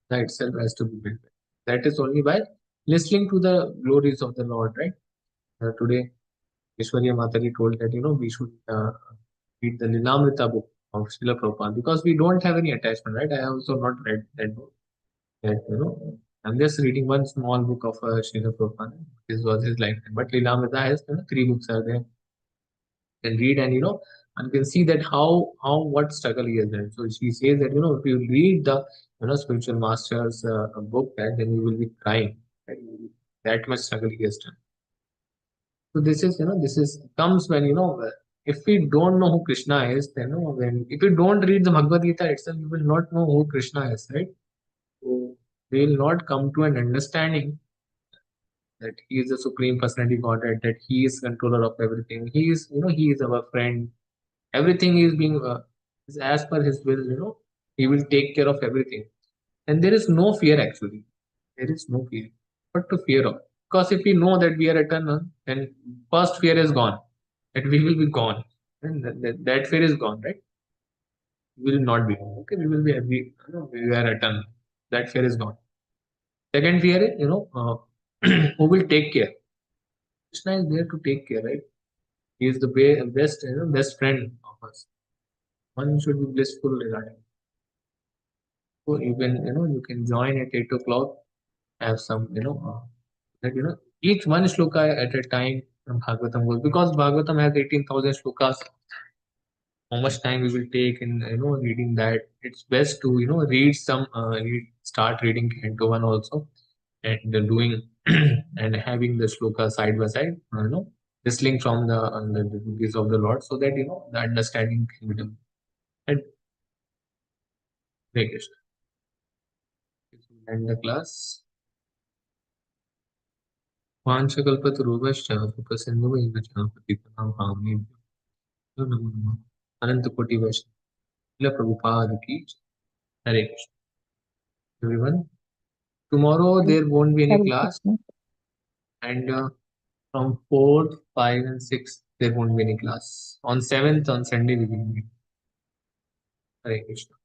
That itself has to be built. That is only by listening to the glories of the Lord, right? Today, Ishwarya Mataji told that we should read the Lilamrita book of Srila Prabhupada because we don't have any attachment, right? I have also not read that book. That I'm just reading one small book of Srila Prabhupada. This was his lifetime, but Lilamrita has 3 books are there. You can read and and you can see that how what struggle he has done. So she says that if you read the spiritual master's book, then you will be crying. Right? That much struggle he has done. So this is comes when if we don't know who Krishna is, then when if you don't read the Bhagavad Gita itself, you will not know who Krishna is, right? So we will not come to an understanding that he is the supreme personality Godhead, that he is controller of everything. He is he is our friend. Everything is being is as per his will. He will take care of everything, and there is no fear actually. There is no fear. What to fear of? Because if we know that we are eternal, then first fear is gone. That we will be gone, and that fear is gone, right? We will not be. Okay, we will be happy. We are eternal. That fear is gone. Second fear is who will take care. Krishna is there to take care, right? He is the best, best friend of us. One should be blissful regarding. So you can join at 8 o'clock. Have some, that each one shloka at a time from Bhagavatam goes, because Bhagavatam has 18,000 shlokas. How much time we will take in reading that? It's best to read some, start reading Canto 1 also, and doing and having the shloka side by side. Listening from the devotees of the Lord, so that the understanding can be done. And Hare Krishna. End the class. वाञ्छकल्पतरुभ्यश्च कृपासिन्धुभ्यश्च पतितानां पावनेभ्यो नमो नमः। अनंतकोटि वैष्णव Prabhupada ki jai. Hare Krishna. Everyone, tomorrow Hare there won't be any Hare class, Krishna. and from 4th, 5, and 6th there won't be any class. On 7th, on Sunday, we will meet. Hare Krishna.